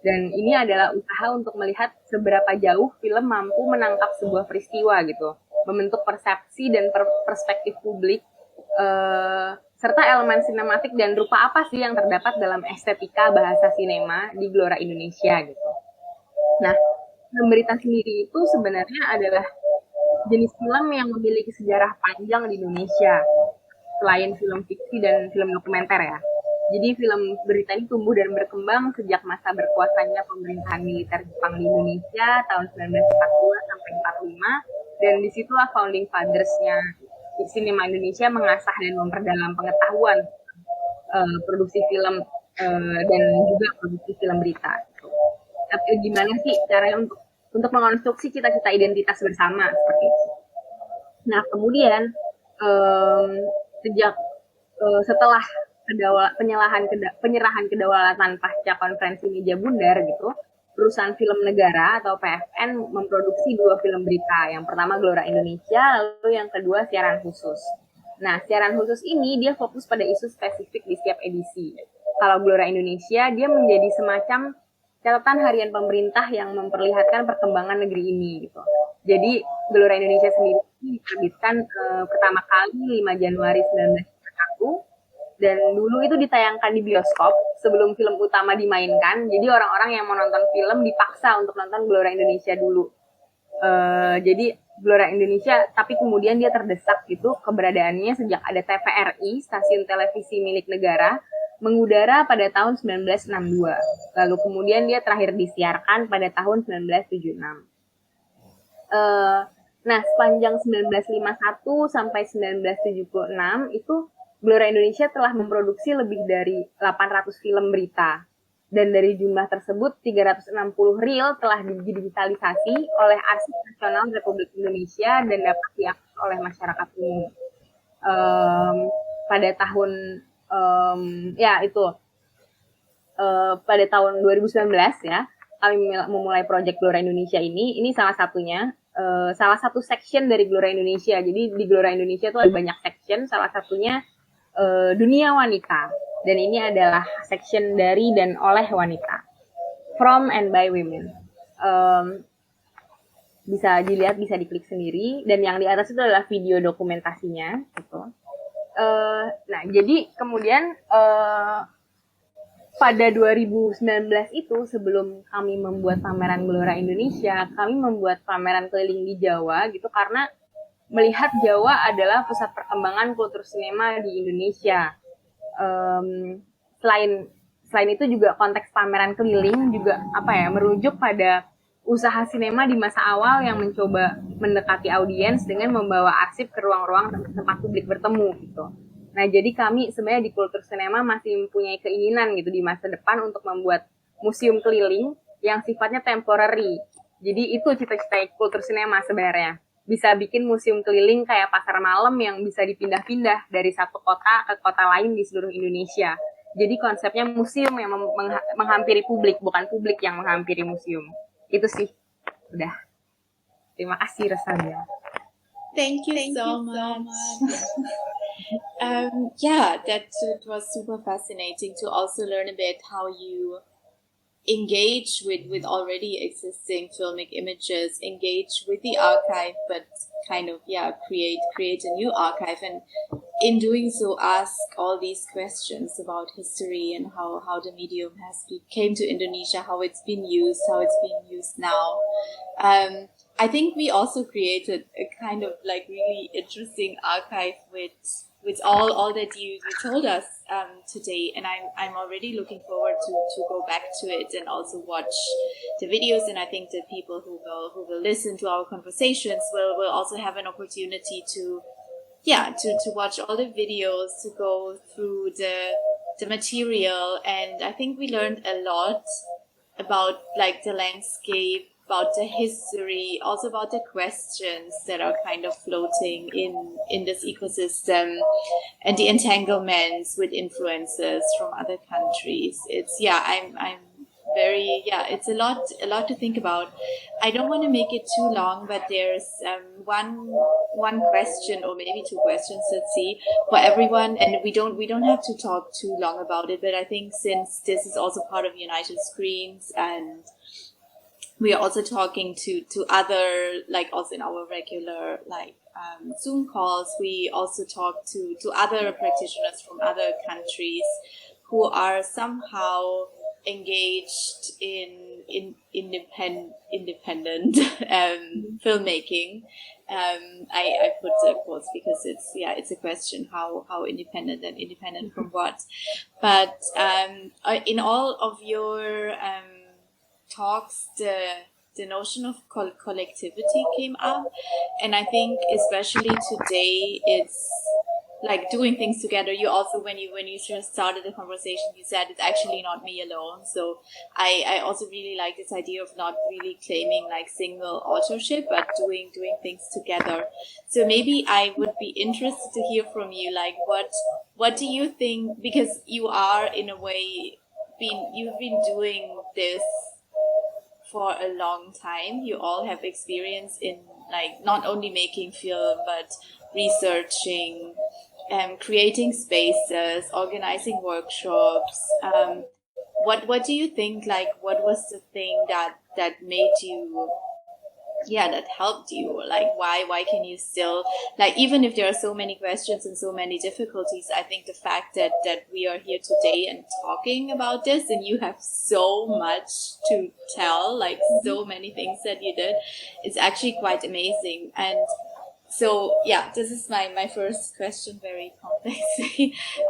F: Dan ini adalah usaha untuk melihat seberapa jauh film mampu menangkap sebuah peristiwa gitu, membentuk persepsi dan perspektif publik, serta elemen sinematik dan rupa apa sih yang terdapat dalam estetika bahasa sinema di Gelora Indonesia gitu. Nah, film berita sendiri itu sebenarnya adalah jenis film yang memiliki sejarah panjang di Indonesia, selain film fiksi dan film dokumenter ya. Jadi film berita ini tumbuh dan berkembang sejak masa berkuasanya pemerintahan militer Jepang di Indonesia tahun 1942 sampai 45, dan disitulah founding fathers-nya sinema Indonesia mengasah dan memperdalam pengetahuan produksi film dan juga produksi film berita. Tapi gimana sih caranya untuk untuk mengonstruksi cita-cita identitas bersama seperti itu. Nah, kemudian sejak setelah penyerahan kedaulatan pasca konferensi meja bundar gitu, perusahaan film negara atau PFN memproduksi 2 film berita. Yang pertama Gelora Indonesia, lalu yang kedua siaran khusus. Nah, siaran khusus ini dia fokus pada isu spesifik di setiap edisi. Kalau Gelora Indonesia, dia menjadi semacam catatan harian pemerintah yang memperlihatkan perkembangan negeri ini gitu. Jadi Gelora Indonesia sendiri diterbitkan pertama kali 5 Januari 1991 dan dulu itu ditayangkan di bioskop sebelum film utama dimainkan. Jadi orang-orang yang mau nonton film dipaksa untuk nonton Gelora Indonesia dulu. Jadi Gelora Indonesia, tapi kemudian dia terdesak gitu keberadaannya sejak ada TVRI, stasiun televisi milik negara, mengudara pada tahun 1962. Lalu kemudian dia terakhir disiarkan pada tahun 1976. Nah, sepanjang 1951 sampai 1976 itu Gelora Indonesia telah memproduksi lebih dari 800 film berita. Dan dari jumlah tersebut, 360 reel telah digitalisasi oleh Arsip Nasional Republik Indonesia dan dapat diakses oleh masyarakat umum. Pada tahun pada tahun 2019 ya, kami memulai proyek Gelora Indonesia ini. Ini salah satunya, salah satu section dari Gelora Indonesia. Jadi di Gelora Indonesia itu ada banyak section, salah satunya dunia wanita. Dan ini adalah section dari dan oleh wanita, from and by women. Bisa dilihat, bisa diklik sendiri. Dan yang di atas itu adalah video dokumentasinya, gitu. Nah, jadi kemudian pada 2019 itu, sebelum kami membuat pameran Gelora Indonesia, kami membuat pameran keliling di Jawa, gitu, karena melihat Jawa adalah pusat perkembangan kultur sinema di Indonesia. Selain itu juga konteks pameran keliling juga merujuk pada usaha sinema di masa awal yang mencoba mendekati audiens dengan membawa arsip ke ruang-ruang tempat publik bertemu gitu. Nah, jadi kami sebenarnya di kultur sinema masih mempunyai keinginan gitu di masa depan untuk membuat museum keliling yang sifatnya temporary. Jadi itu cita-cita kultur sinema sebenarnya. Bisa bikin museum keliling kayak pasar malam yang bisa dipindah-pindah dari satu kota ke kota lain di seluruh Indonesia. Jadi konsepnya museum yang menghampiri publik, bukan publik yang menghampiri museum. Itu sih. Udah. Terima kasih Rosalia.
D: Thank you so much. That was super fascinating to also learn a bit how you engage with already existing filmic images, engage with the archive, but kind of create a new archive, and in doing so ask all these questions about history and how the medium came to Indonesia, how it's been used, how it's being used now. I think we also created a kind of like really interesting archive with all that you told us today, and I'm already looking forward to go back to it and also watch the videos. And I think the people who will listen to our conversations will also have an opportunity to watch all the videos, to go through the material. And I think we learned a lot about like the landscape, about the history, also about the questions that are kind of floating in this ecosystem, and the entanglements with influences from other countries. It's it's a lot to think about. I don't want to make it too long, but there's one question or maybe two questions, let's see, for everyone, and we don't have to talk too long about it, but I think since this is also part of United Screens, and we are also talking to other, like also in our regular Zoom calls, we also talk to other practitioners from other countries who are somehow engaged in independent filmmaking. I put the quotes because it's a question how independent, and independent from what. But in all of your talks, the notion of collectivity came up, and I think especially today it's like doing things together. You also, when you just started the conversation, you said it's actually not me alone. So I also really like this idea of not really claiming like single authorship, but doing things together. So maybe I would be interested to hear from you, like what do you think, because you are in a way you've been doing this for a long time. You all have experience in like not only making film, but researching, creating spaces, organizing workshops. What do you think? Like, what was the thing that made you? Yeah, that helped you. Like, why can you still, like, even if there are so many questions and so many difficulties, I think the fact that we are here today and talking about this, and you have so much to tell, like so many things that you did, is actually quite amazing. And so yeah, this is my first question, very complex.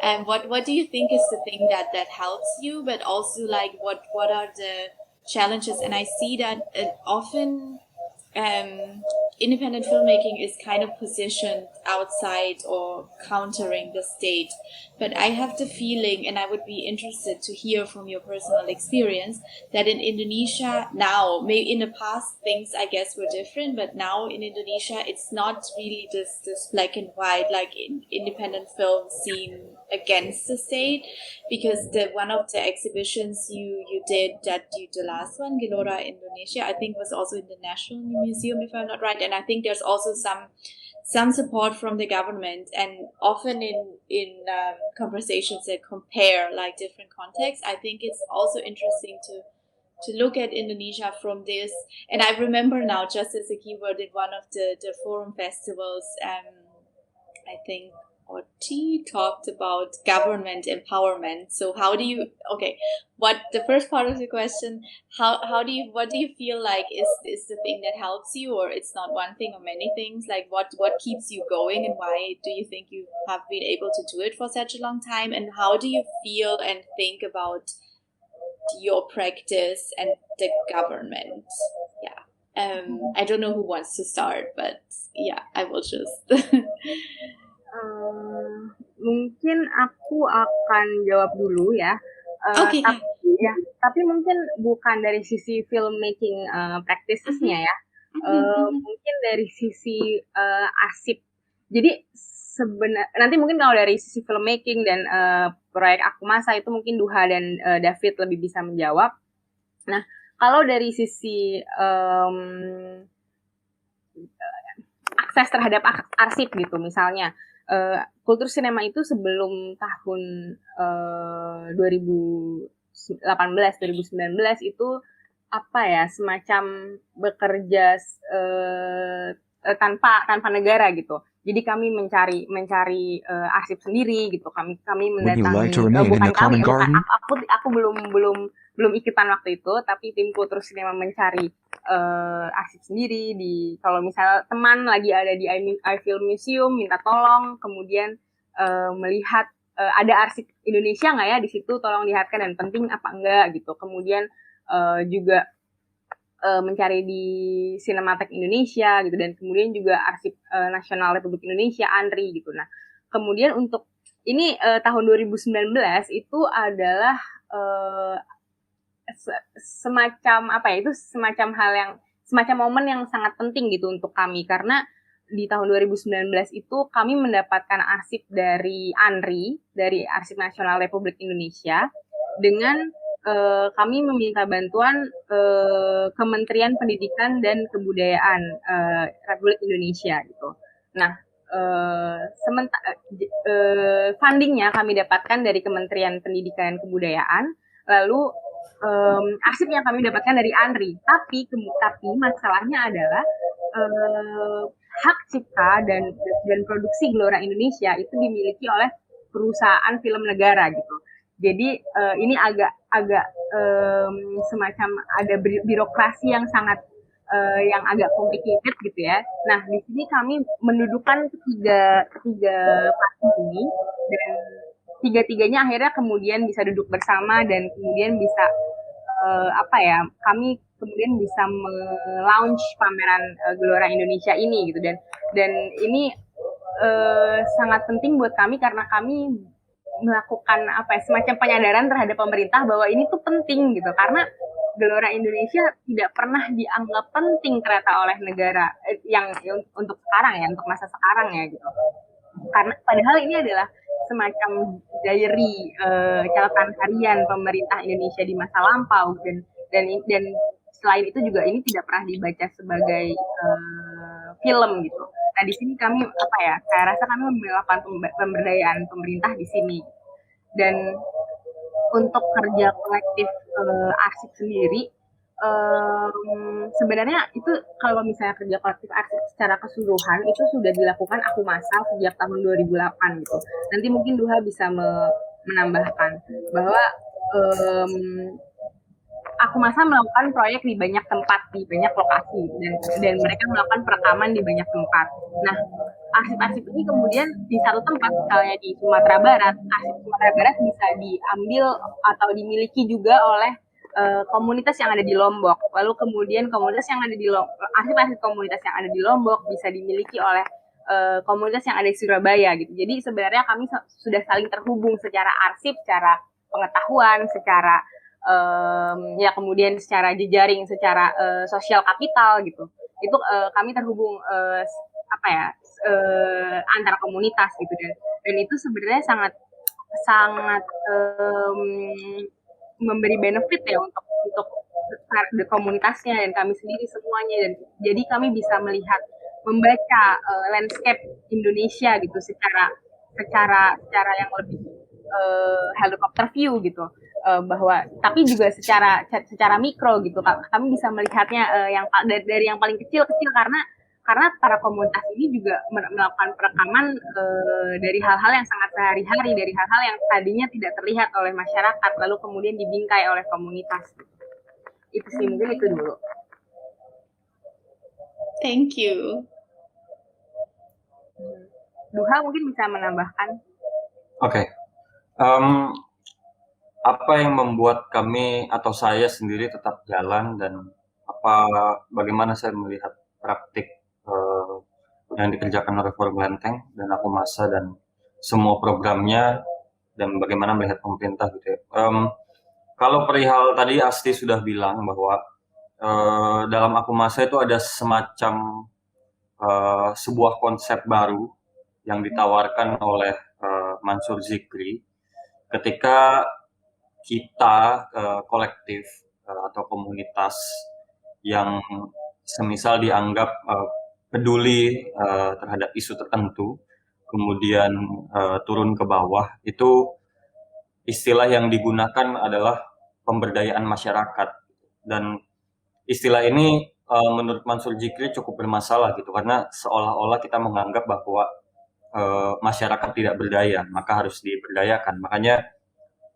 D: And what do you think is the thing that helps you, but also like what are the challenges? And I see that often independent filmmaking is kind of positioned outside or countering the state. But I have the feeling, and I would be interested to hear from your personal experience, that in Indonesia now, maybe in the past things I guess were different, but now in Indonesia it's not really this black and white, like independent film scene against the state, because one of the exhibitions you did, the last one, Gelora Indonesia, I think was also in the National Museum, if I'm not right, and I think there's also some support from the government. And often in conversations that compare like different contexts, I think it's also interesting to look at Indonesia from this. And I remember now, just as a keyword, in one of the forum festivals, I think Oti talked about government empowerment. So how do you, okay, what the first part of the question, what do you feel like is the thing that helps you, or it's not one thing or many things? Like what keeps you going, and why do you think you have been able to do it for such a long time? And how do you feel and think about your practice and the government? Yeah. I don't know who wants to start, but yeah, I will just.
F: Mungkin aku akan jawab dulu ya.
D: Oke.
F: Tapi mungkin bukan dari sisi filmmaking practices-nya ya. Mungkin dari sisi arsip. Jadi nanti mungkin kalau dari sisi filmmaking dan proyek Aku Masa itu mungkin Duha dan David lebih bisa menjawab. Nah, kalau dari sisi akses terhadap arsip gitu, misalnya kultur sinema itu sebelum tahun 2018-2019 itu apa ya, semacam bekerja tanpa negara gitu. Jadi kami mencari arsip sendiri gitu. Kami mendatangi aku belum ikutan waktu itu, tapi tim Kultur Sinema mencari arsip sendiri. Kalau misalnya teman lagi ada di iFilm Museum, minta tolong, kemudian melihat ada arsip Indonesia nggak ya di situ, tolong lihatkan dan penting apa enggak gitu. Kemudian juga mencari di Sinematek Indonesia gitu, dan kemudian juga Arsip Nasional Republik Indonesia, ANRI gitu. Nah, kemudian untuk ini tahun 2019 itu adalah semacam apa ya, itu semacam momen yang sangat penting gitu untuk kami, karena di tahun 2019 itu kami mendapatkan arsip dari ANRI, dari Arsip Nasional Republik Indonesia, dengan kami meminta bantuan Kementerian Pendidikan dan Kebudayaan Republik Indonesia gitu. Nah, fundingnya kami dapatkan dari Kementerian Pendidikan dan Kebudayaan, lalu arsip yang kami dapatkan dari ANRI. Tapi masalahnya adalah hak cipta dan produksi Gelora Indonesia itu dimiliki oleh perusahaan film negara gitu. Jadi ini agak semacam ada birokrasi yang sangat yang agak complicated gitu ya. Nah, di sini kami mendudukan tiga parti ini, dan tiga-tiganya akhirnya kemudian bisa duduk bersama, dan kemudian bisa kami kemudian bisa melaunch pameran Gelora Indonesia ini gitu, dan ini sangat penting buat kami karena kami melakukan semacam penyadaran terhadap pemerintah bahwa ini tuh penting gitu, karena Gelora Indonesia tidak pernah dianggap penting ternyata oleh negara yang untuk sekarang ya, untuk masa sekarang ya gitu. Karena padahal ini adalah semacam diary catatan harian pemerintah Indonesia di masa lampau, dan selain itu juga ini tidak pernah dibaca sebagai film gitu. Nah di sini kami saya rasa kami melakukan pemberdayaan pemerintah di sini. Dan untuk kerja kolektif arsip sendiri, sebenarnya itu kalau misalnya kerja kolektif arsip secara keseluruhan itu sudah dilakukan Akumasa sejak tahun 2008 gitu. Nanti mungkin Duha bisa menambahkan bahwa Akumasa melakukan proyek di banyak tempat, di banyak lokasi, dan mereka melakukan perekaman di banyak tempat. Nah, arsip-arsip ini kemudian di satu tempat, misalnya di Sumatera Barat, arsip Sumatera Barat bisa diambil atau dimiliki juga oleh komunitas yang ada di Lombok. Lalu kemudian komunitas yang ada di arsip-arsip komunitas yang ada di Lombok bisa dimiliki oleh komunitas yang ada di Surabaya gitu. Jadi sebenarnya kami sudah saling terhubung secara arsip, secara pengetahuan, secara ya kemudian secara jejaring, secara sosial kapital gitu. Itu kami terhubung antar komunitas gitu, dan itu sebenarnya sangat memberi benefit ya untuk komunitasnya dan kami sendiri semuanya, dan jadi kami bisa membaca landscape Indonesia gitu secara yang lebih helikopter view gitu, bahwa tapi juga secara mikro gitu, kami bisa melihatnya dari yang paling kecil karena para komunitas ini juga melakukan perekaman dari hal-hal yang sangat sehari-hari, dari hal-hal yang tadinya tidak terlihat oleh masyarakat, lalu kemudian dibingkai oleh komunitas. Itu sih, mungkin itu dulu.
D: Thank you.
F: Duha mungkin bisa menambahkan.
B: Oke. Apa yang membuat kami atau saya sendiri tetap jalan, dan bagaimana saya melihat praktik yang dikerjakan oleh Forum Lenteng dan Akumasa dan semua programnya, dan bagaimana melihat pemerintah gitu ya. Kalau perihal tadi Asti sudah bilang bahwa dalam Akumasa itu ada semacam sebuah konsep baru yang ditawarkan oleh Mansur Zikri ketika kita kolektif atau komunitas yang semisal dianggap peduli terhadap isu tertentu, kemudian turun ke bawah, itu istilah yang digunakan adalah pemberdayaan masyarakat. Dan istilah ini menurut Mansur Zikri cukup bermasalah gitu, karena seolah-olah kita menganggap bahwa masyarakat tidak berdaya, maka harus diberdayakan. Makanya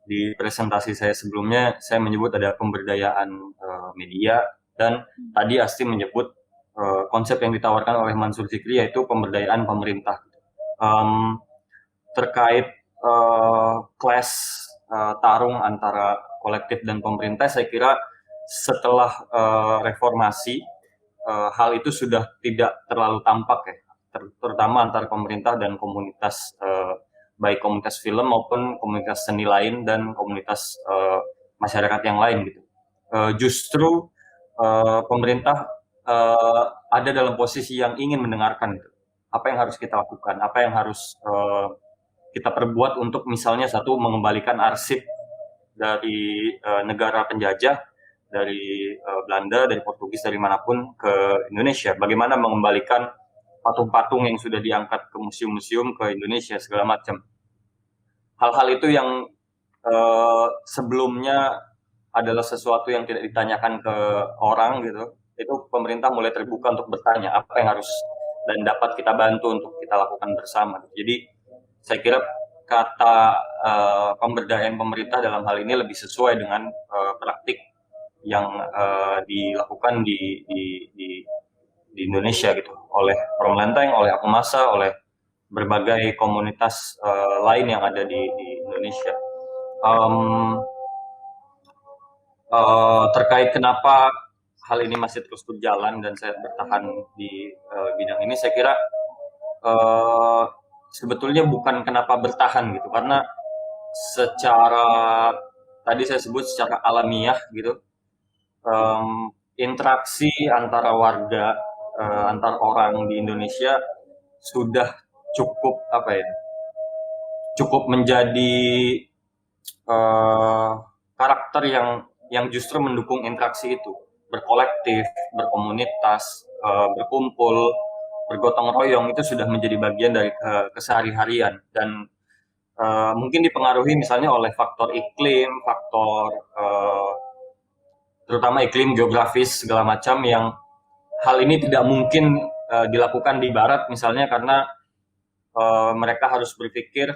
B: di presentasi saya sebelumnya saya menyebut ada pemberdayaan media, dan tadi Asti menyebut konsep yang ditawarkan oleh Mansur Zikri yaitu pemberdayaan pemerintah. Terkait clash tarung antara kolektif dan pemerintah, saya kira setelah reformasi hal itu sudah tidak terlalu tampak ya, terutama antara pemerintah dan komunitas, baik komunitas film maupun komunitas seni lain dan komunitas masyarakat yang lain gitu. Justru pemerintah ada dalam posisi yang ingin mendengarkan gitu. Apa yang harus kita lakukan, apa yang harus kita perbuat untuk misalnya mengembalikan arsip dari negara penjajah, dari Belanda, dari Portugis, dari manapun ke Indonesia. Bagaimana mengembalikan patung-patung yang sudah diangkat ke museum-museum ke Indonesia segala macam. Hal-hal itu yang sebelumnya adalah sesuatu yang tidak ditanyakan ke orang gitu, itu pemerintah mulai terbuka untuk bertanya apa yang harus dan dapat kita bantu untuk kita lakukan bersama. Jadi saya kira kata pemberdayaan pemerintah dalam hal ini lebih sesuai dengan praktik yang dilakukan di Indonesia gitu, oleh Forum Lenteng, oleh Akumasa, oleh berbagai komunitas lain yang ada di Indonesia. Terkait kenapa hal ini masih terus berjalan dan saya bertahan di bidang ini, saya kira sebetulnya bukan kenapa bertahan gitu, karena secara tadi saya sebut secara alamiah gitu, interaksi antara warga, antar orang di Indonesia sudah cukup apa ya, cukup menjadi karakter yang justru mendukung interaksi itu, berkolektif, berkomunitas, berkumpul, bergotong royong itu sudah menjadi bagian dari kesehari-harian dan mungkin dipengaruhi misalnya oleh faktor iklim, faktor terutama iklim geografis segala macam yang hal ini tidak mungkin dilakukan di barat misalnya karena mereka harus berpikir,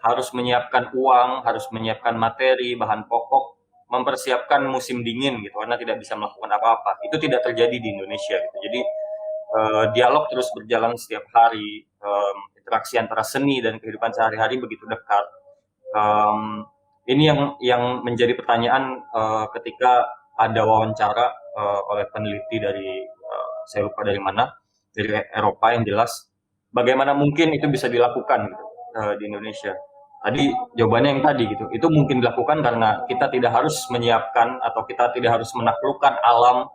B: harus menyiapkan uang, harus menyiapkan materi, bahan pokok, mempersiapkan musim dingin gitu karena tidak bisa melakukan apa-apa. Itu tidak terjadi di Indonesia gitu. Jadi dialog terus berjalan setiap hari, interaksi antara seni dan kehidupan sehari-hari begitu dekat. Ini yang menjadi pertanyaan ketika ada wawancara oleh peneliti dari saya lupa dari mana, dari Eropa yang jelas bagaimana mungkin itu bisa dilakukan gitu, di Indonesia. Tadi jawabannya yang tadi gitu, itu mungkin dilakukan karena kita tidak harus menyiapkan atau kita tidak harus menaklukkan alam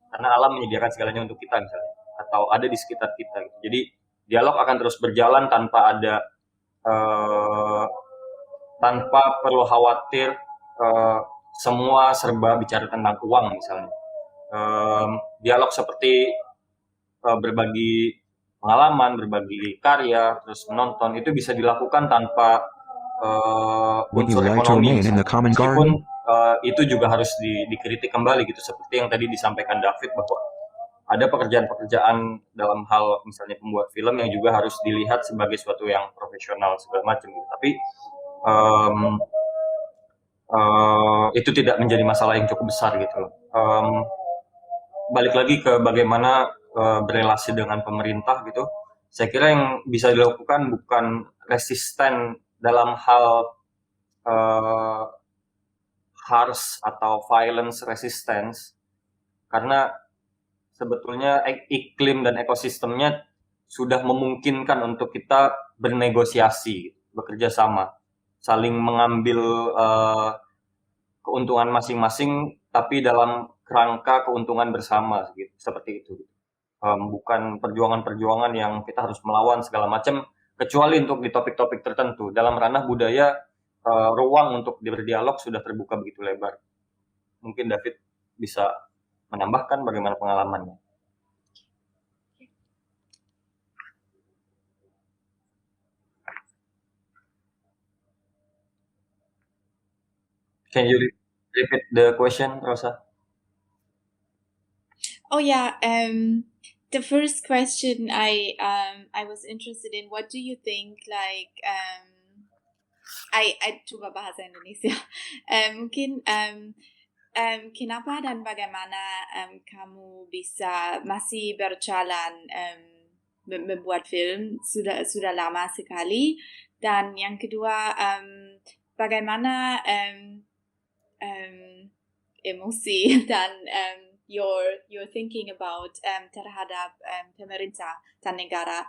B: karena alam menyediakan segalanya untuk kita misalnya atau ada di sekitar kita gitu. Jadi dialog akan terus berjalan tanpa ada tanpa perlu khawatir semua serba bicara tentang uang misalnya. Dialog seperti berbagi pengalaman, berbagi karya, terus menonton itu bisa dilakukan tanpa
C: Would you
B: unsur
C: like to
B: ekonomi
C: remain in the
B: misalnya.
C: common
B: Meskipun
C: garden?
B: itu juga harus dikritik kembali gitu seperti yang tadi disampaikan David bahwa ada pekerjaan-pekerjaan dalam hal misalnya pembuat film yang juga harus dilihat sebagai suatu yang profesional segala macam gitu. Tapi itu tidak menjadi masalah yang cukup besar gitu loh. Balik lagi ke bagaimana berelasi dengan pemerintah gitu. Saya kira yang bisa dilakukan bukan resisten dalam hal harsh atau violence resistance, karena sebetulnya iklim dan ekosistemnya sudah memungkinkan untuk kita bernegosiasi, bekerja sama, saling mengambil keuntungan masing-masing, tapi dalam kerangka keuntungan bersama, gitu, seperti itu. Bukan perjuangan-perjuangan yang kita harus melawan segala macam, kecuali untuk di topik-topik tertentu. Dalam ranah budaya, ruang untuk berdialog sudah terbuka begitu lebar. Mungkin David bisa menambahkan bagaimana pengalamannya. Can you repeat the question, Rosa?
D: Oh yeah, the first question I was interested in, what do you think, like I coba bahasa Indonesia. Mungkin kenapa dan bagaimana kamu bisa masih berjalan membuat film sudah lama sekali, dan yang kedua bagaimana emosi dan your thinking about terhadap pemerintah dan negara,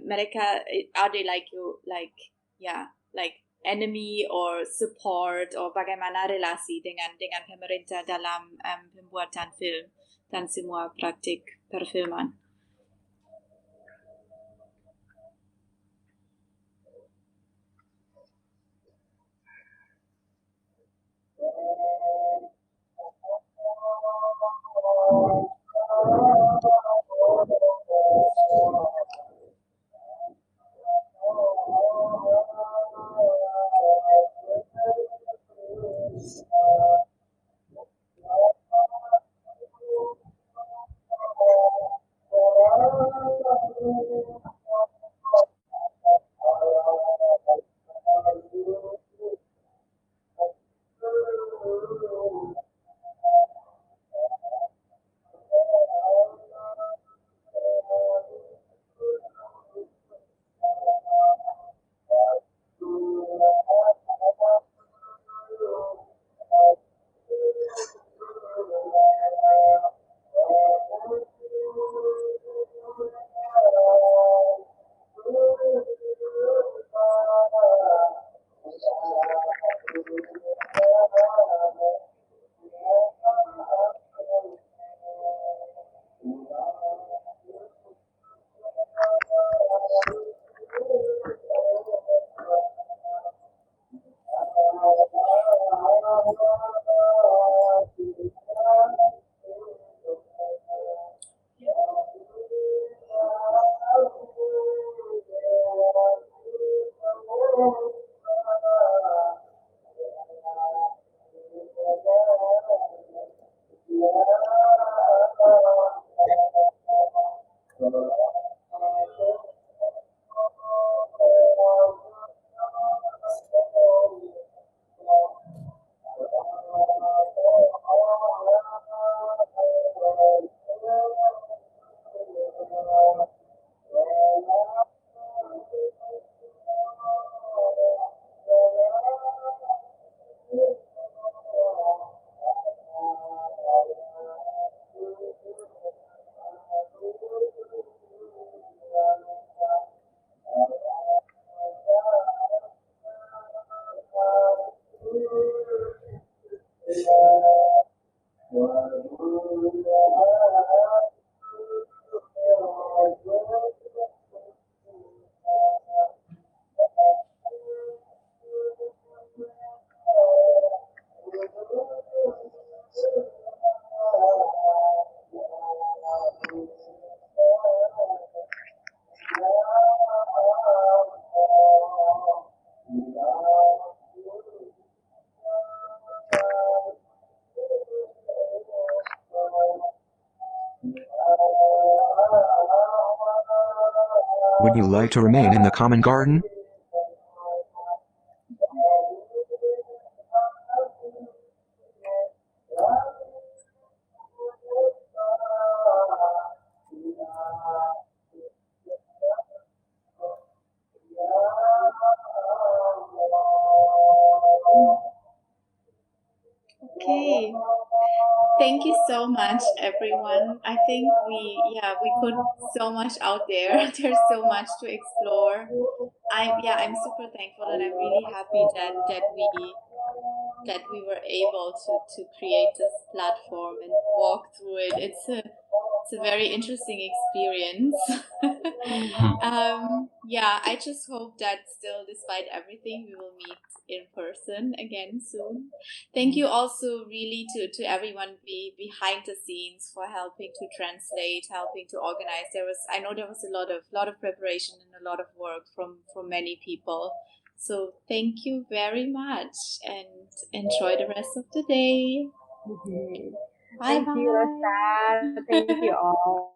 D: mereka are they like you, like enemy or support, or bagaimana relasi dengan pemerintah dalam pembuatan film dan semua praktik perfilman?
C: Would you like to remain in the common garden?
D: Okay. Thank you so much, everyone. I think we put so much out there. There's so much to explore. I'm super thankful, and I'm really happy that we were able to create this platform and walk through it. It's a very interesting experience. I just hope that still, despite everything, we will meet in person again soon. Thank you also really to everyone behind the scenes for helping to translate, helping to organize. I know there was a lot of preparation and a lot of work from many people. So thank you very much, and enjoy the rest of the day. Bye
F: Thank you, Rosa. Thank you all.